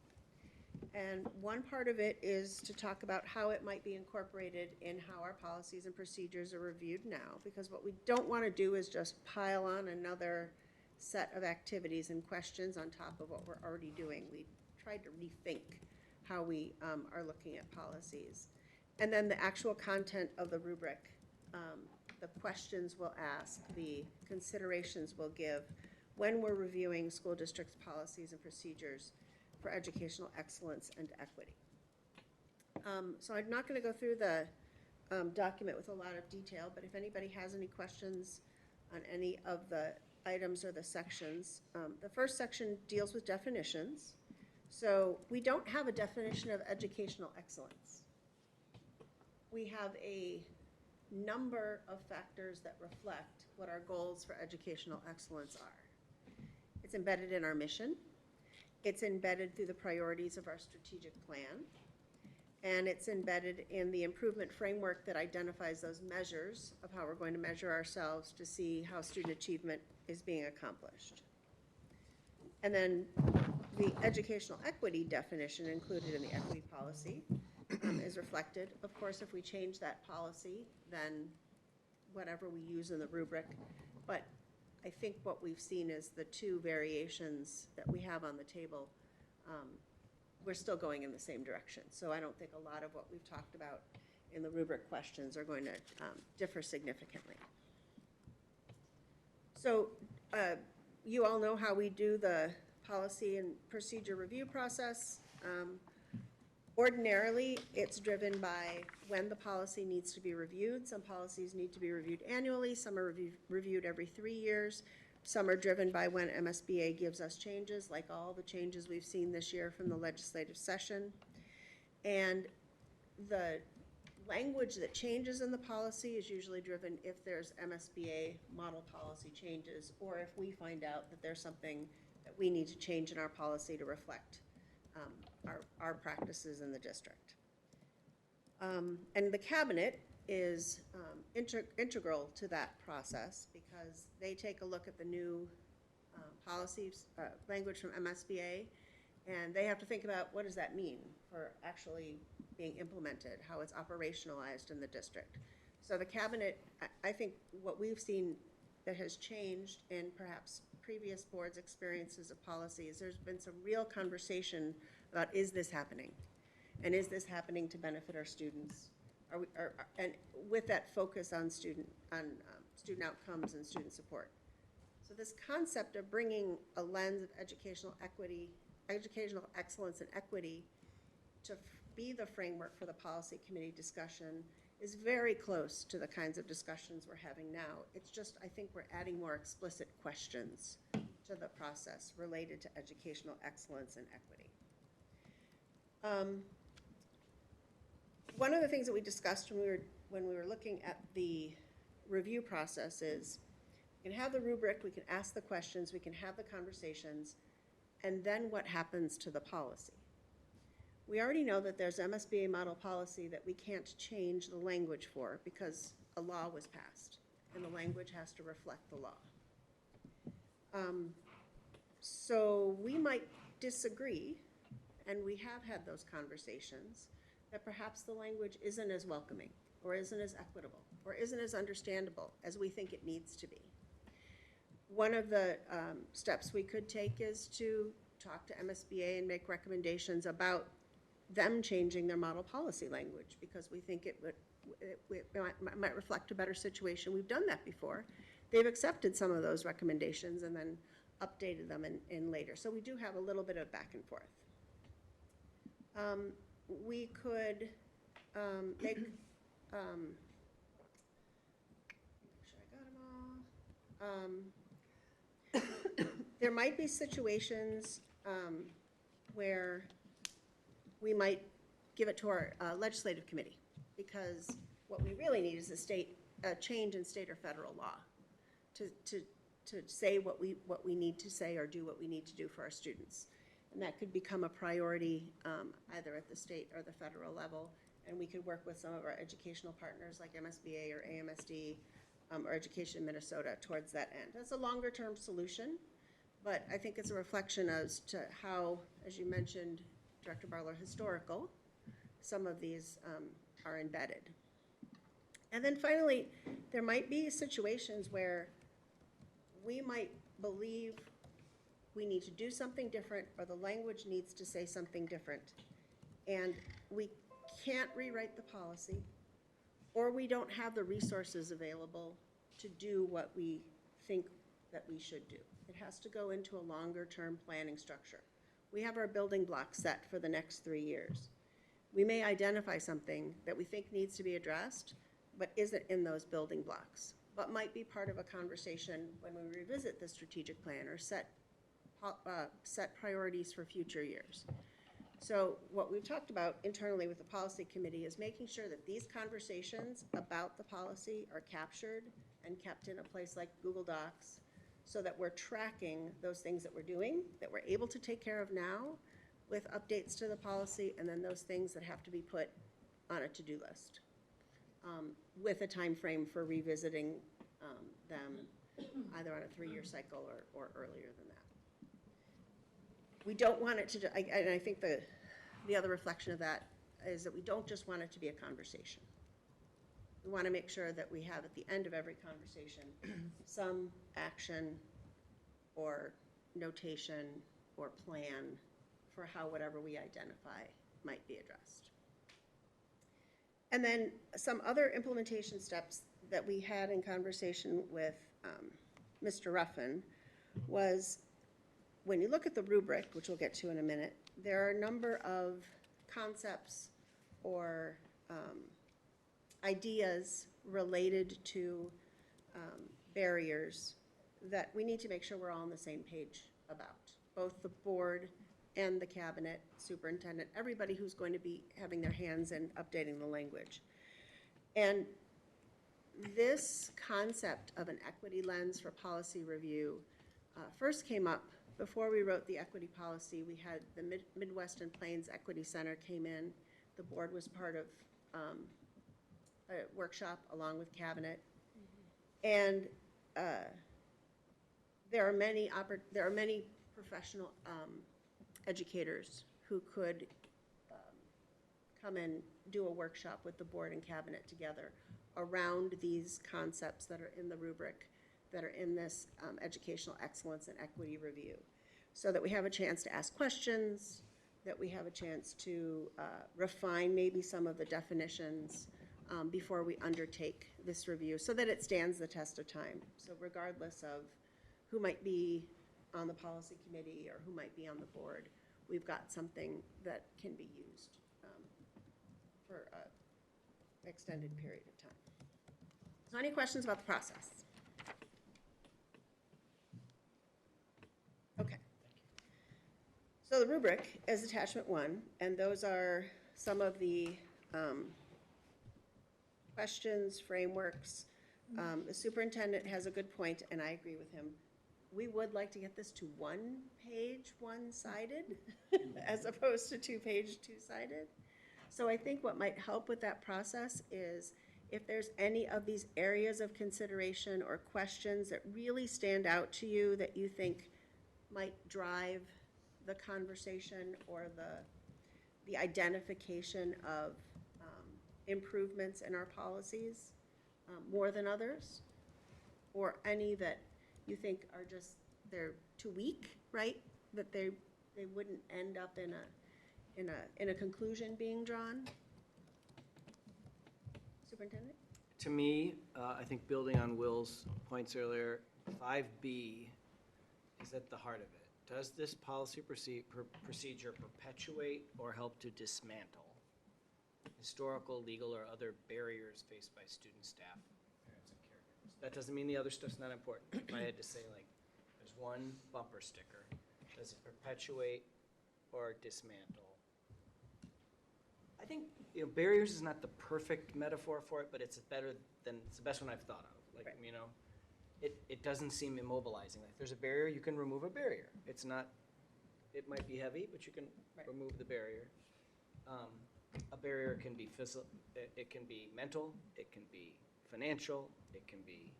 And one part of it is to talk about how it might be incorporated in how our policies and procedures are reviewed now, because what we don't want to do is just pile on another set of activities and questions on top of what we're already doing. We tried to rethink how we are looking at policies. And then the actual content of the rubric, the questions we'll ask, the considerations we'll give when we're reviewing school districts' policies and procedures for educational excellence and equity. So I'm not going to go through the document with a lot of detail, but if anybody has any questions on any of the items or the sections, the first section deals with definitions. So we don't have a definition of educational excellence. We have a number of factors that reflect what our goals for educational excellence are. It's embedded in our mission. It's embedded through the priorities of our strategic plan. And it's embedded in the improvement framework that identifies those measures of how we're going to measure ourselves to see how student achievement is being accomplished. And then the educational equity definition included in the equity policy is reflected. Of course, if we change that policy, then whatever we use in the rubric. But I think what we've seen is the two variations that we have on the table, we're still going in the same direction. So I don't think a lot of what we've talked about in the rubric questions are going to differ significantly. So you all know how we do the policy and procedure review process. Ordinarily, it's driven by when the policy needs to be reviewed. Some policies need to be reviewed annually, some are reviewed every 3 years. Some are driven by when MSBA gives us changes, like all the changes we've seen this year from the legislative session. And the language that changes in the policy is usually driven if there's MSBA model policy changes, or if we find out that there's something that we need to change in our policy to reflect our practices in the district. And the cabinet is integral to that process because they take a look at the new policies, language from MSBA, and they have to think about what does that mean for actually being implemented, how it's operationalized in the district. So the cabinet, I think what we've seen that has changed in perhaps previous boards' experiences of policies, there's been some real conversation about, is this happening? And is this happening to benefit our students? And with that focus on student outcomes and student support. So this concept of bringing a lens of educational equity, educational excellence and equity to be the framework for the policy committee discussion is very close to the kinds of discussions we're having now. It's just, I think we're adding more explicit questions to the process related to educational excellence and equity. One of the things that we discussed when we were looking at the review process is we can have the rubric, we can ask the questions, we can have the conversations, and then what happens to the policy? We already know that there's MSBA model policy that we can't change the language for because a law was passed, and the language has to reflect the law. So we might disagree, and we have had those conversations, that perhaps the language isn't as welcoming, or isn't as equitable, or isn't as understandable as we think it needs to be. One of the steps we could take is to talk to MSBA and make recommendations about them changing their model policy language, because we think it might reflect a better situation. We've done that before. They've accepted some of those recommendations and then updated them in later. So we do have a little bit of back and forth. We could make, make sure I got them all. There might be situations where we might give it to our legislative committee, because what we really need is a change in state or federal law to say what we need to say or do what we need to do for our students. And that could become a priority either at the state or the federal level. And we could work with some of our educational partners like MSBA or AMSD or Education Minnesota towards that end. That's a longer term solution, but I think it's a reflection as to how, as you mentioned, Director Barlow, historical some of these are embedded. And then finally, there might be situations where we might believe we need to do something different, or the language needs to say something different, and we can't rewrite the policy, or we don't have the resources available to do what we think that we should do. It has to go into a longer-term planning structure. We have our building blocks set for the next 3 years. We may identify something that we think needs to be addressed, but isn't in those building blocks, but might be part of a conversation when we revisit the strategic plan or set priorities for future years. So what we've talked about internally with the policy committee is making sure that these conversations about the policy are captured and kept in a place like Google Docs, so that we're tracking those things that we're doing, that we're able to take care of now with updates to the policy, and then those things that have to be put on a to-do list with a time frame for revisiting them either on a 3-year cycle or earlier than that. We don't want it to, and I think the other reflection of that is that we don't just want it to be a conversation. we want to make sure that we have at the end of every conversation some action or notation or plan for how whatever we identify might be addressed. And then some other implementation steps that we had in conversation with Mr. Ruffin was, when you look at the rubric, which we'll get to in a minute, there are a number of concepts or ideas related to barriers that we need to make sure we're all on the same page about. Both the board and the cabinet, superintendent, everybody who's going to be having their hands in updating the language. And this concept of an equity lens for policy review first came up before we wrote the equity policy. We had the Midwest and Plains Equity Center came in. The board was part of a workshop along with cabinet. And there are many professional educators who could come and do a workshop with the board and cabinet together around these concepts that are in the rubric, that are in this educational excellence and equity review, so that we have a chance to ask questions, that we have a chance to refine maybe some of the definitions before we undertake this review, so that it stands the test of time. So regardless of who might be on the policy committee or who might be on the board, we've got something that can be used for an extended period of time. So any questions about the process? Okay. So the rubric is attachment 1, and those are some of the questions, frameworks. The superintendent has a good point, and I agree with him. We would like to get this to one page, one-sided, as opposed to 2-page, two-sided. So I think what might help with that process is if there's any of these areas of consideration or questions that really stand out to you that you think might drive the conversation or the identification of improvements in our policies more than others, or any that you think are just, they're too weak, right? That they wouldn't end up in a conclusion being drawn? Superintendent? To me, I think building on Will's points earlier, 5B is at the heart of it. Does this policy procedure perpetuate or help to dismantle historical, legal, or other barriers faced by students, staff, parents, and caregivers? That doesn't mean the other stuff's not important. If I had to say, like, there's one bumper sticker, does it perpetuate or dismantle? I think, barriers is not the perfect metaphor for it, but it's the best one I've thought of. Like, Right. It doesn't seem immobilizing. Like, there's a barrier, you can remove a barrier. It's not, it might be heavy, but you can remove the barrier. A barrier can be physical, it can be mental, it can be financial, it can be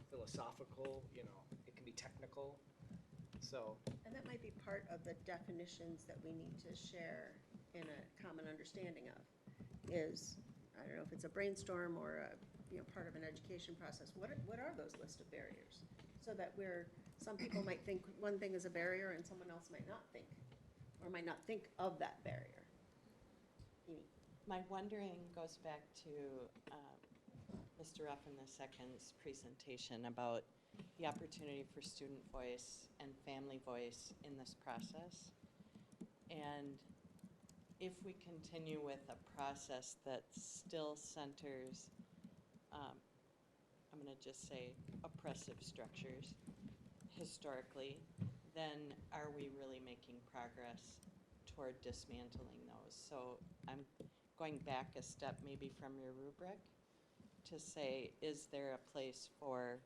philosophical, it can be technical. So, And that might be part of the definitions that we need to share in a common understanding of, is, I don't know if it's a brainstorm or part of an education process, what are those list of barriers? So that some people might think one thing is a barrier and someone else might not think, or might not think of that barrier. Amy? My wondering goes back to Mr. Ruffin II's presentation about the opportunity for student voice and family voice in this process. And if we continue with a process that still centers, I'm going to just say, oppressive structures historically, then are we really making progress toward dismantling those? So I'm going back a step maybe from your rubric to say, is there a place for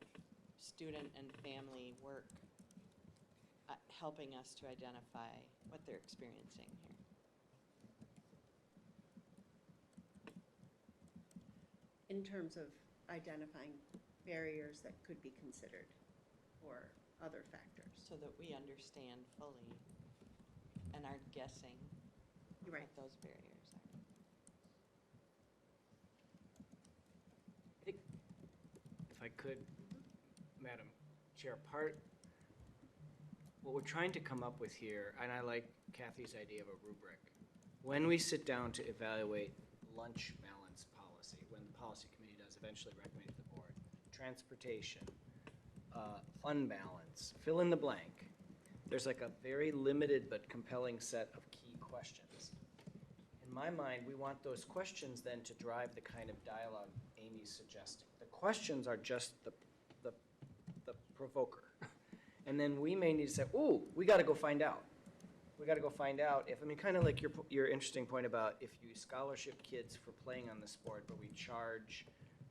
student and family work helping us to identify what they're experiencing here? In terms of identifying barriers that could be considered or other factors. So that we understand fully and aren't guessing You're right. what those barriers are. I could, Madam Chair, what we're trying to come up with here, and I like Kathy's idea of a rubric. When we sit down to evaluate lunch balance policy, when the policy committee does eventually recommend to the board, transportation, fund balance, fill in the blank, there's like a very limited but compelling set of key questions. In my mind, we want those questions then to drive the kind of dialogue Amy's suggesting. The questions are just the provoker. And then we may need to say, ooh, we gotta go find out. We gotta go find out if, I mean, kind of like your interesting point about if you scholarship kids for playing on the sport, but we charge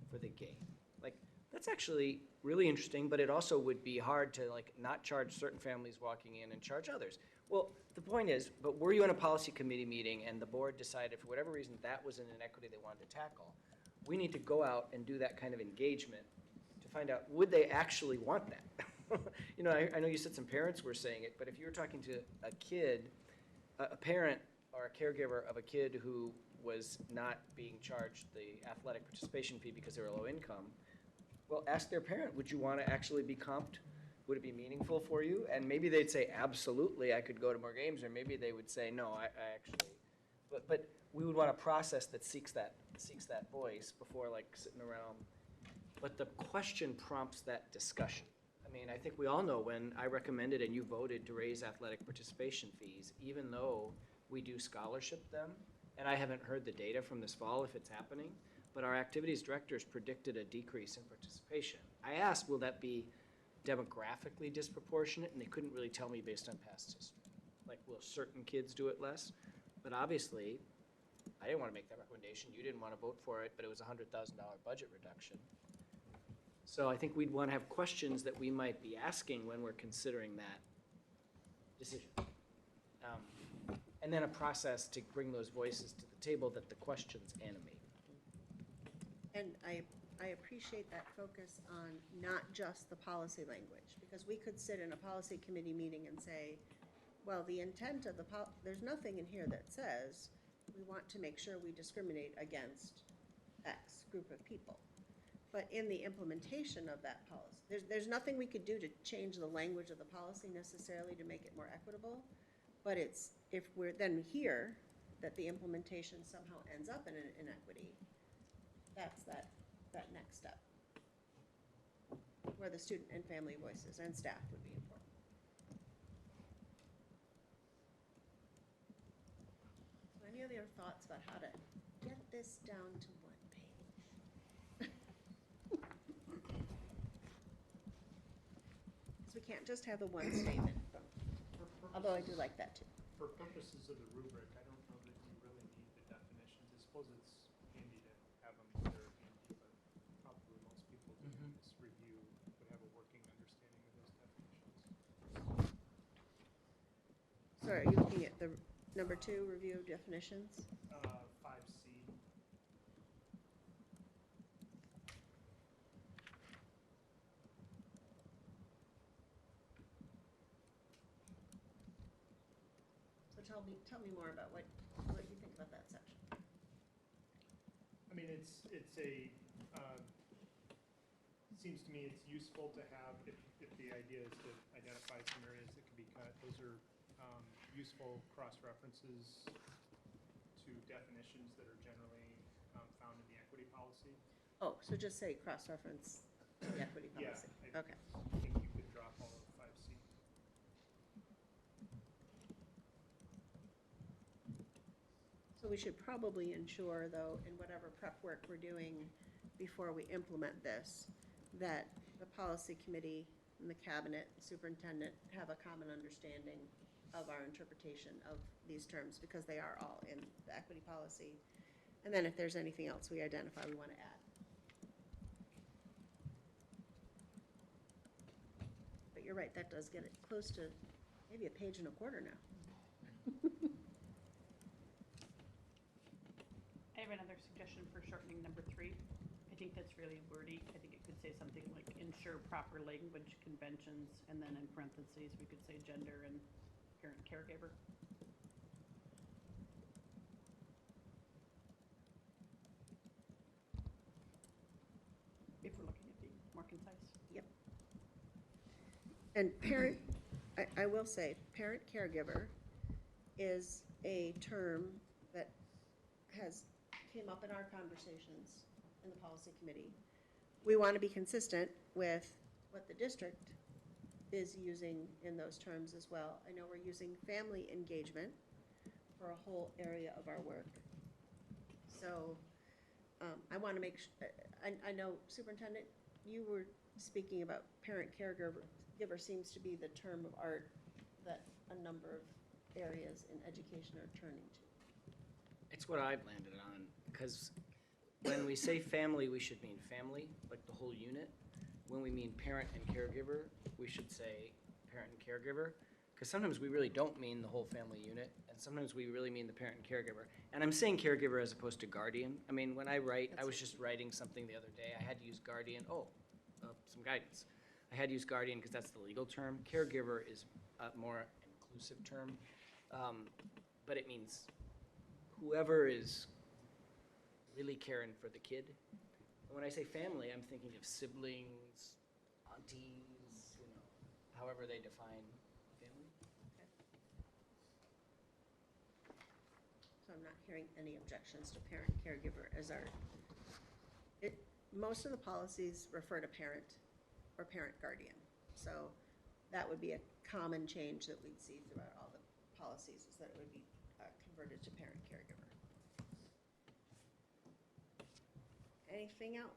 for the game. Like, that's actually really interesting, but it also would be hard to like not charge certain families walking in and charge others. Well, the point is, but were you in a policy committee meeting and the board decided for whatever reason that was an inequity they wanted to tackle, we need to go out and do that kind of engagement to find out, would they actually want that? You know, I know you said some parents were saying it, but if you were talking to a kid, a parent or a caregiver of a kid who was not being charged the athletic participation fee because they were low income, well, ask their parent, would you want to actually be comped? Would it be meaningful for you? And maybe they'd say, absolutely, I could go to more games, or maybe they would say, no, I actually, but we would want a process that seeks that voice before like sitting around. But the question prompts that discussion. I mean, I think we all know when I recommended and you voted to raise athletic participation fees, even though we do scholarship them, and I haven't heard the data from this fall if it's happening, but our activities directors predicted a decrease in participation. I asked, will that be demographically disproportionate? And they couldn't really tell me based on past history. Like, will certain kids do it less? But obviously, I didn't want to make that recommendation. You didn't want to vote for it, but it was a $100,000 budget reduction. So I think we'd want to have questions that we might be asking when we're considering that decision. And then a process to bring those voices to the table that the questions animate. And I appreciate that focus on not just the policy language, because we could sit in a policy committee meeting and say, well, the intent of there's nothing in here that says we want to make sure we discriminate against X group of people. But in the implementation of that policy, there's nothing we could do to change the language of the policy necessarily to make it more equitable. But it's, if we're then hear that the implementation somehow ends up in an inequity, that's that next step, where the student and family voices and staff would be important. So any other thoughts about how to get this down to one page? Because we can't just have the one statement, although I do like that too. For purposes of the rubric, I don't know that you really need the definitions. I suppose it's handy to have them if they're handy, but probably most people doing this review would have a working understanding of those definitions. So are you looking at the number 2, review of definitions? 5C. So tell me more about what you think about that section. I mean, it's a, seems to me it's useful to have, if the idea is to identify some areas that could be cut, those are useful cross-references to definitions that are generally found in the equity policy. Oh, so just say cross-reference the equity Yeah, policy. I Okay. think you could drop all of 5C. So we should probably ensure, though, in whatever prep work we're doing before we implement this, that the policy committee and the cabinet, superintendent, have a common understanding of our interpretation of these terms, because they are all in the equity policy. And then if there's anything else we identify we want to add. But you're right, that does get it close to maybe a page and a quarter now. I have another suggestion for shortening number 3. I think that's really wordy. I think it could say something like ensure proper language conventions, and then in parentheses, we could say gender and parent caregiver. If we're looking at being more concise. Yep. And parent, I will say, parent caregiver is a term that came up in our conversations in the policy committee. We want to be consistent with what the district is using in those terms as well. I know we're using family engagement for a whole area of our work. So I want to make, I know Superintendent, you were speaking about parent caregiver seems to be the term of art that a number of areas in education are turning to. It's what I've landed on, because when we say family, we should mean family, like the whole unit. When we mean parent and caregiver, we should say parent and caregiver, because sometimes we really don't mean the whole family unit, and sometimes we really mean the parent and caregiver. And I'm saying caregiver as opposed to guardian. I mean, when I write, I was just writing something the other day, I had to use guardian, some guidance. I had to use guardian because that's the legal term. Caregiver is a more inclusive term, but it means whoever is really caring for the kid. And when I say family, I'm thinking of siblings, aunties, however they define family. So I'm not hearing any objections to parent caregiver as most of the policies refer to parent or parent guardian. So that would be a common change that we'd see throughout all the policies, is that it would be converted to parent caregiver. Anything else?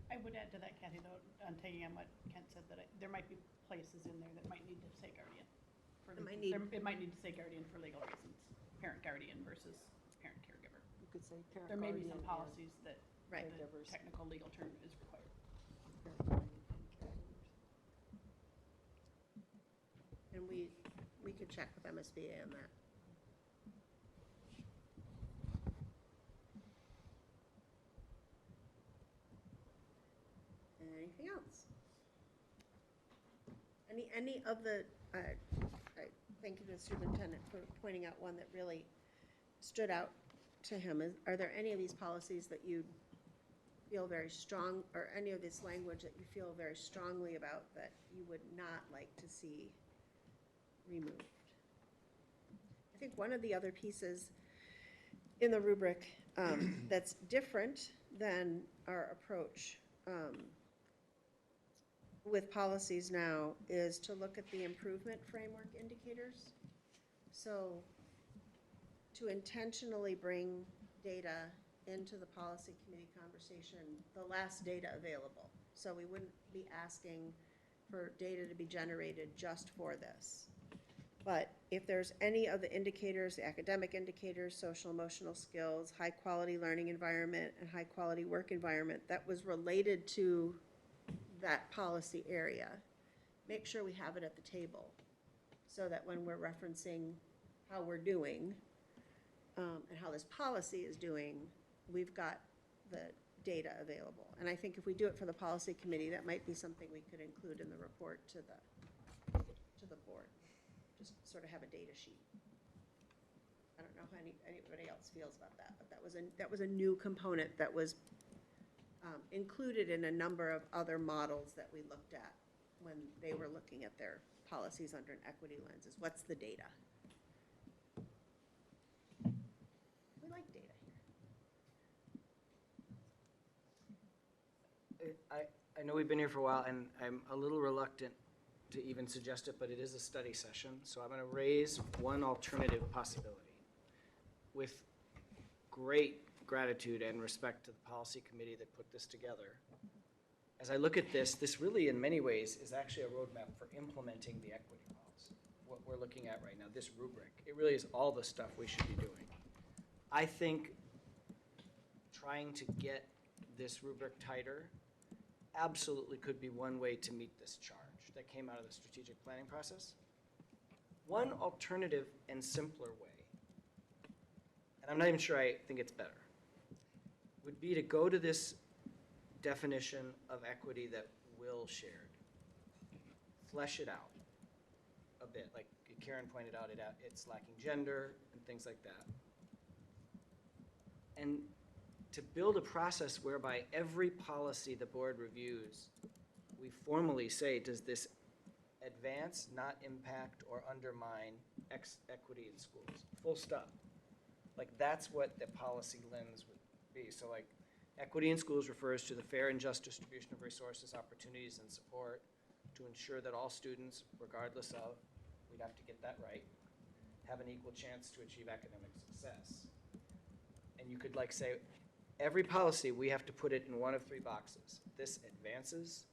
I would add to that, Kathy, though, on taking on what Kent said, that there might be places in there that might need to say guardian. It might need to say guardian for legal reasons, parent guardian versus parent caregiver. You could say parent There may be guardian some and policies that Right. the Caregivers. technical legal term is required. parent guardian and caregivers. And we could check with MSBA on that. Anything else? Any of the, I thank you to the superintendent for pointing out one that really stood out to him. Are there any of these policies that you feel very strong, or any of this language that you feel very strongly about that you would not like to see removed? I think one of the other pieces in the rubric that's different than our approach with policies now is to look at the improvement framework indicators. So to intentionally bring data into the policy committee conversation, the last data available. So we wouldn't be asking for data to be generated just for this. But if there's any of the indicators, the academic indicators, social emotional skills, high quality learning environment, and high quality work environment that was related to that policy area, make sure we have it at the table so that when we're referencing how we're doing and how this policy is doing, we've got the data available. And I think if we do it for the policy committee, that might be something we could include in the report to the board. Just sort of have a data sheet. I don't know how anybody else feels about that, but that was a new component that was included in a number of other models that we looked at when they were looking at their policies under an equity lens, is what's the data? We like data here. I know we've been here for a while, and I'm a little reluctant to even suggest it, but it is a study session, so I'm going to raise one alternative possibility. With great gratitude and respect to the policy committee that put this together, as I look at this really in many ways is actually a roadmap for implementing the equity policy. What we're looking at right now, this rubric, it really is all the stuff we should be doing. I think trying to get this rubric tighter absolutely could be one way to meet this charge that came out of the strategic planning process. One alternative and simpler way, and I'm not even sure I think it's better, would be to go to this definition of equity that Will shared, flesh it out a bit, like Karen pointed out, it's lacking gender and things like that. And to build a process whereby every policy the board reviews, we formally say, does this advance, not impact, or undermine equity in schools? Full stop. Like, that's what the policy lens would be. So like, equity in schools refers to the fair and just distribution of resources, opportunities, and support to ensure that all students, regardless of, we'd have to get that right, have an equal chance to achieve academic success. And you could like say, every policy, we have to put it in one of three boxes. This advances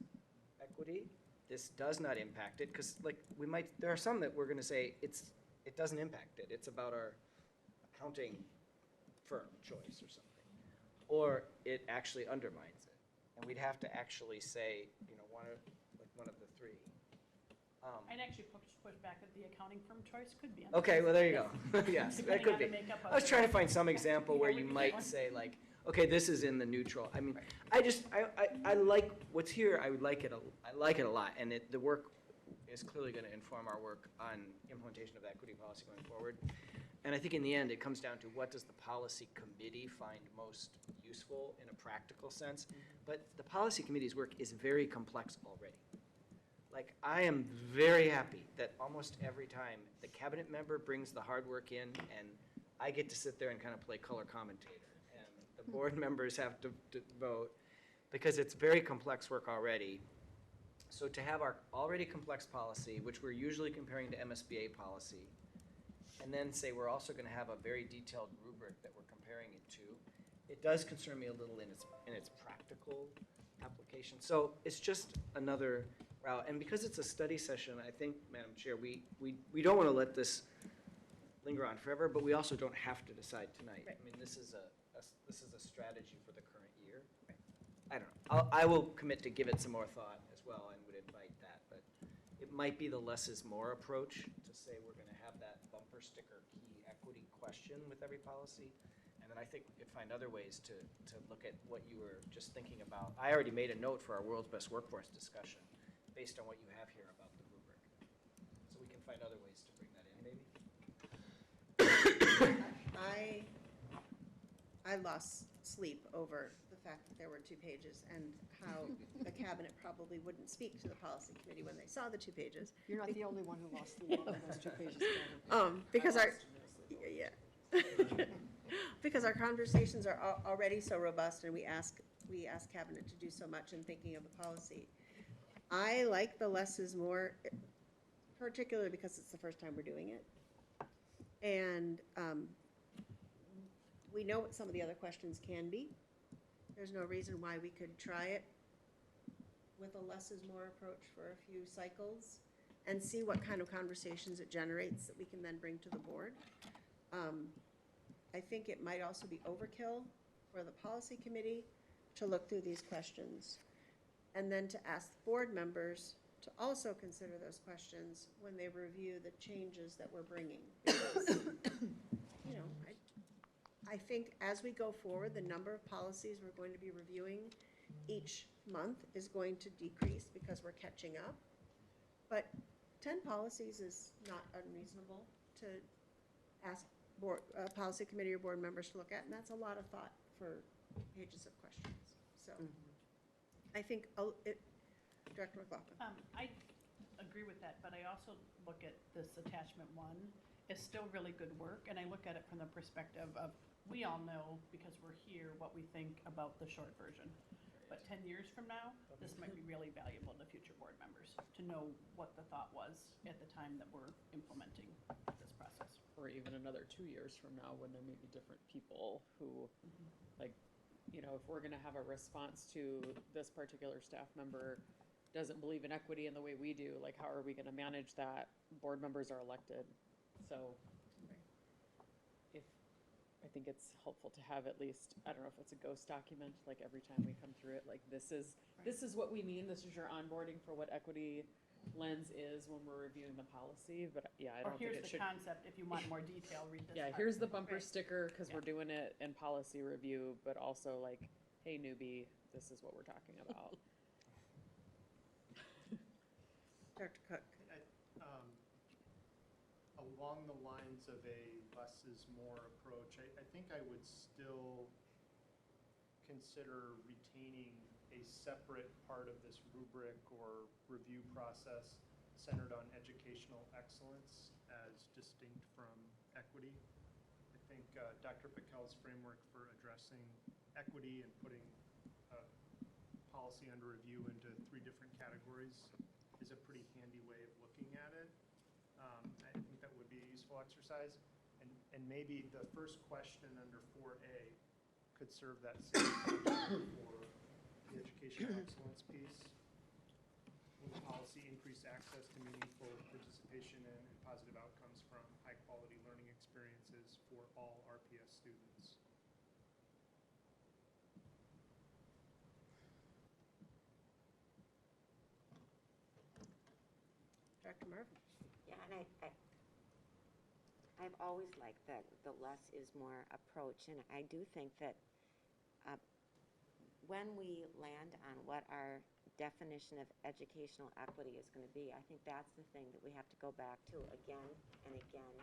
equity, this does not impact it, because like there are some that we're gonna say it doesn't impact it. It's about our accounting firm choice or something. Or it actually undermines it. And we'd have to actually say, one of the three. I'd actually push back that the accounting firm choice could be. Okay, well, there you go. Yes, that Depending could on be. the makeup of I was the- trying to find some example where Yeah, you we can might get say like, okay, this is in the neutral. I mean, I like what's here, I like it a lot, and the work is clearly gonna inform our work on implementation of equity policy going forward. And I think in the end, it comes down to what does the policy committee find most useful in a practical sense? But the policy committee's work is very complex already. Like, I am very happy that almost every time the cabinet member brings the hard work in, and I get to sit there and kind of play color commentator, and the board members have to vote, because it's very complex work already. So to have our already complex policy, which we're usually comparing to MSBA policy, and then say we're also gonna have a very detailed rubric that we're comparing it to, it does concern me a little in its practical application. So it's just another route, and because it's a study session, I think, Madam Chair, we don't wanna let this linger on forever, but we also don't have to decide tonight. Right. I mean, this is a strategy for the current year. I don't know, I will commit to give it some more thought as well, and would invite that, but it might be the less is more approach to say we're gonna have that bumper sticker key equity question with every policy. And then I think we could find other ways to look at what you were just thinking about. I already made a note for our world's best workforce discussion based on what you have here about the rubric. So we can find other ways to bring that in, maybe? I lost sleep over the fact that there were 2 pages and how the cabinet probably wouldn't speak to the policy committee when they saw the 2 pages. You're not the only one who lost sleep over those 2 pages, Kevin. Because because our conversations are already so robust, and we ask cabinet to do so much in thinking of the policy. I like the less is more, particularly because it's the first time we're doing it. And we know what some of the other questions can be. There's no reason why we could try it with a less is more approach for a few cycles and see what kind of conversations it generates that we can then bring to the board. I think it might also be overkill for the policy committee to look through these questions, and then to ask board members to also consider those questions when they review the changes that we're bringing. Because, I think as we go forward, the number of policies we're going to be reviewing each month is going to decrease because we're catching up. But 10 policies is not unreasonable to ask policy committee or board members to look at, and that's a lot of thought for pages of questions. So I think, Director McLaughlin. I agree with that, but I also look at this attachment 1 as still really good work, and I look at it from the perspective of, we all know, because we're here, what we think about the short version. But 10 years from now, this might be really valuable to future board members, to know what the thought was at the time that we're implementing this process. Or even another 2 years from now, when there may be different people who, like, if we're gonna have a response to this particular staff member doesn't believe in equity in the way we do, like, how are we gonna manage that? Board members are elected, so I think it's helpful to have at least, I don't know if it's a ghost document, like every time we come through it, like this is what we mean, this is your onboarding for what equity lens is when we're reviewing the policy, but yeah, I don't think it Here's the should. concept, if you want more detail, read this Yeah, part. here's the bumper Right. sticker, cause Yeah. we're doing it in policy review, but also like, hey newbie, this is what we're talking about. Dr. Cook. Along the lines of a less is more approach, I think I would still consider retaining a separate part of this rubric or review process centered on educational excellence as distinct from equity. I think Dr. Pikel's framework for addressing equity and putting policy under review into 3 different categories is a pretty handy way of looking at it. I think that would be a useful exercise. And maybe the first question under 4A could serve that same function for the educational excellence piece. Will the policy increase access to meaningful participation in and positive outcomes from high-quality learning experiences for all RPS students? Dr. Marvin? Yeah, and I've always liked the less is more approach, and I do think that when we land on what our definition of educational equity is going to be, I think that's the thing that we have to go back to again and again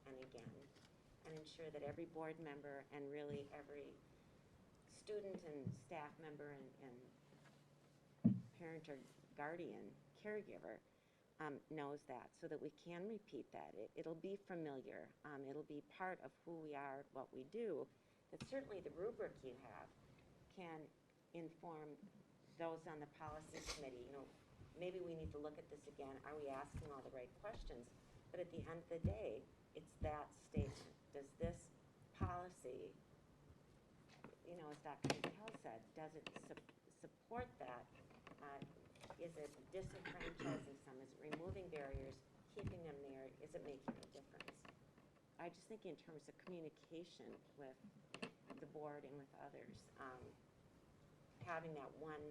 and again, and ensure that every board member and really every student and staff member and parent or guardian, caregiver, knows that, so that we can repeat that. It'll be familiar. It'll be part of who we are, what we do. But certainly the rubric you have can inform those on the policy committee. You know, maybe we need to look at this again. Are we asking all the right questions? But at the end of the day, it's that statement. Does this policy, you know, as Dr. Patel said, does it support that? Is it disenfranchising some? Is it removing barriers, keeping them there? Is it making a difference? I just think in terms of communication with the board and with others, having that one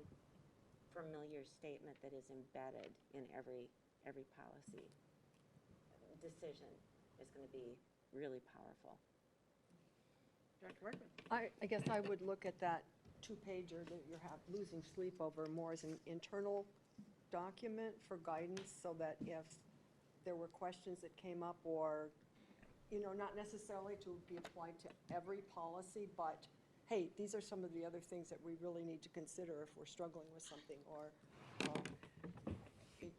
familiar statement that is embedded in every policy decision is going to be really powerful. Dr. Workman? I guess I would look at that 2-pager that you're losing sleep over more as an internal document for guidance, so that if there were questions that came up, or, you know, not necessarily to be applied to every policy, but, hey, these are some of the other things that we really need to consider if we're struggling with something, or,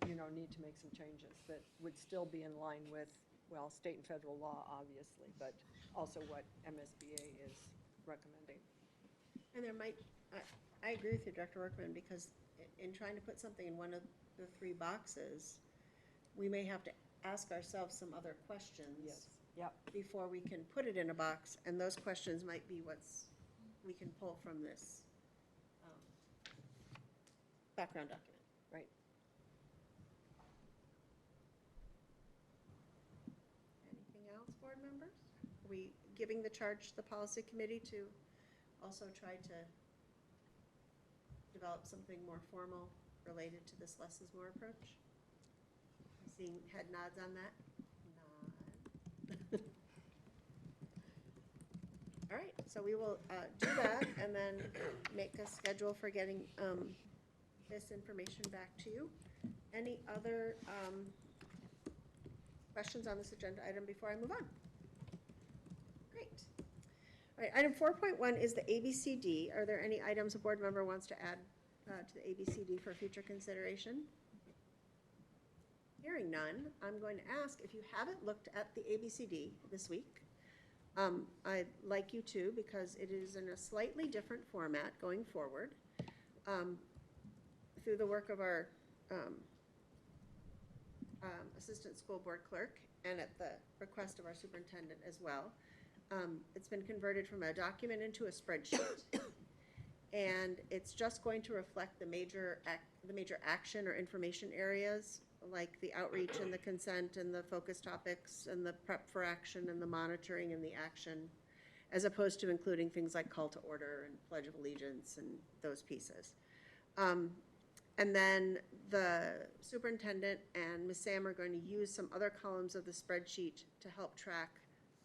you know, need to make some changes that would still be in line with, well, state and federal law, obviously, but also what MSBA is recommending. And there might, I agree with you, Dr. Workman, because in trying to put something in one of the 3 boxes, we may have to ask ourselves some other questions. Yep. Before we can put it in a box, and those questions might be we can pull from this background document. Right. Anything else, board members? Are we giving the charge to the policy committee to also try to develop something more formal related to this less is more approach? I'm seeing head nods on that. Nod. All right, so we will do that and then make a schedule for getting this information back to you. Any other questions on this agenda item before I move on? Great. All right, item 4.1 is the ABCD. Are there any items a board member wants to add to the ABCD for future consideration? Hearing none, I'm going to ask, if you haven't looked at the ABCD this week, I'd like you to, because it is in a slightly different format going forward. Through the work of our assistant school board clerk and at the request of our superintendent as well, it's been converted from a document into a spreadsheet. And it's just going to reflect the major action or information areas, like the outreach and the consent and the focus topics and the prep for action and the monitoring and the action, as opposed to including things like call to order and Pledge of Allegiance and those pieces. And then the superintendent and Ms. Sam are going to use some other columns of the spreadsheet to help track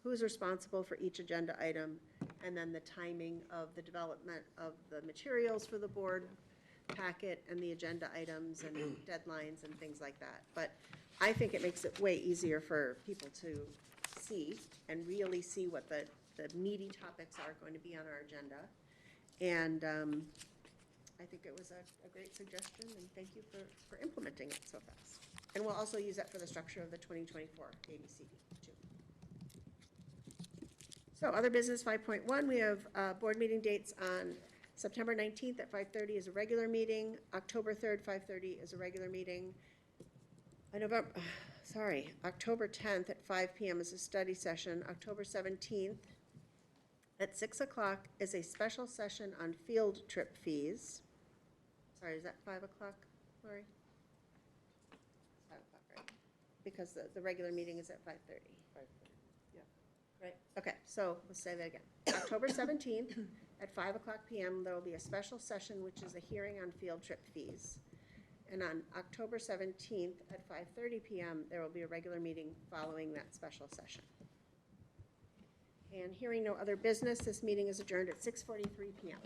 who's responsible for each agenda item, and then the timing of the development of the materials for the board packet and the agenda items and deadlines and things like that. But I think it makes it way easier for people to see and really see what the meaty topics are going to be on our agenda. And I think it was a great suggestion, and thank you for implementing it so fast. And we'll also use that for the structure of the 2024 ABCD too. So other business 5.1, we have board meeting dates on September 19th at 5:30 is a regular meeting. October 3rd, 5:30 is a regular meeting. October 10th at 5 PM is a study session. October 17th at 6 o'clock is a special session on field trip fees. Sorry, is that 5 o'clock, Lori? 5 o'clock, right? Because the regular meeting is at 5:30. Right, okay, so let's say that again. October 17th at 5 o'clock PM, there will be a special session, which is a hearing on field trip fees. And on October 17th at 5:30 PM, there will be a regular meeting following that special session. And hearing no other business, this meeting is adjourned at 6:43 PM.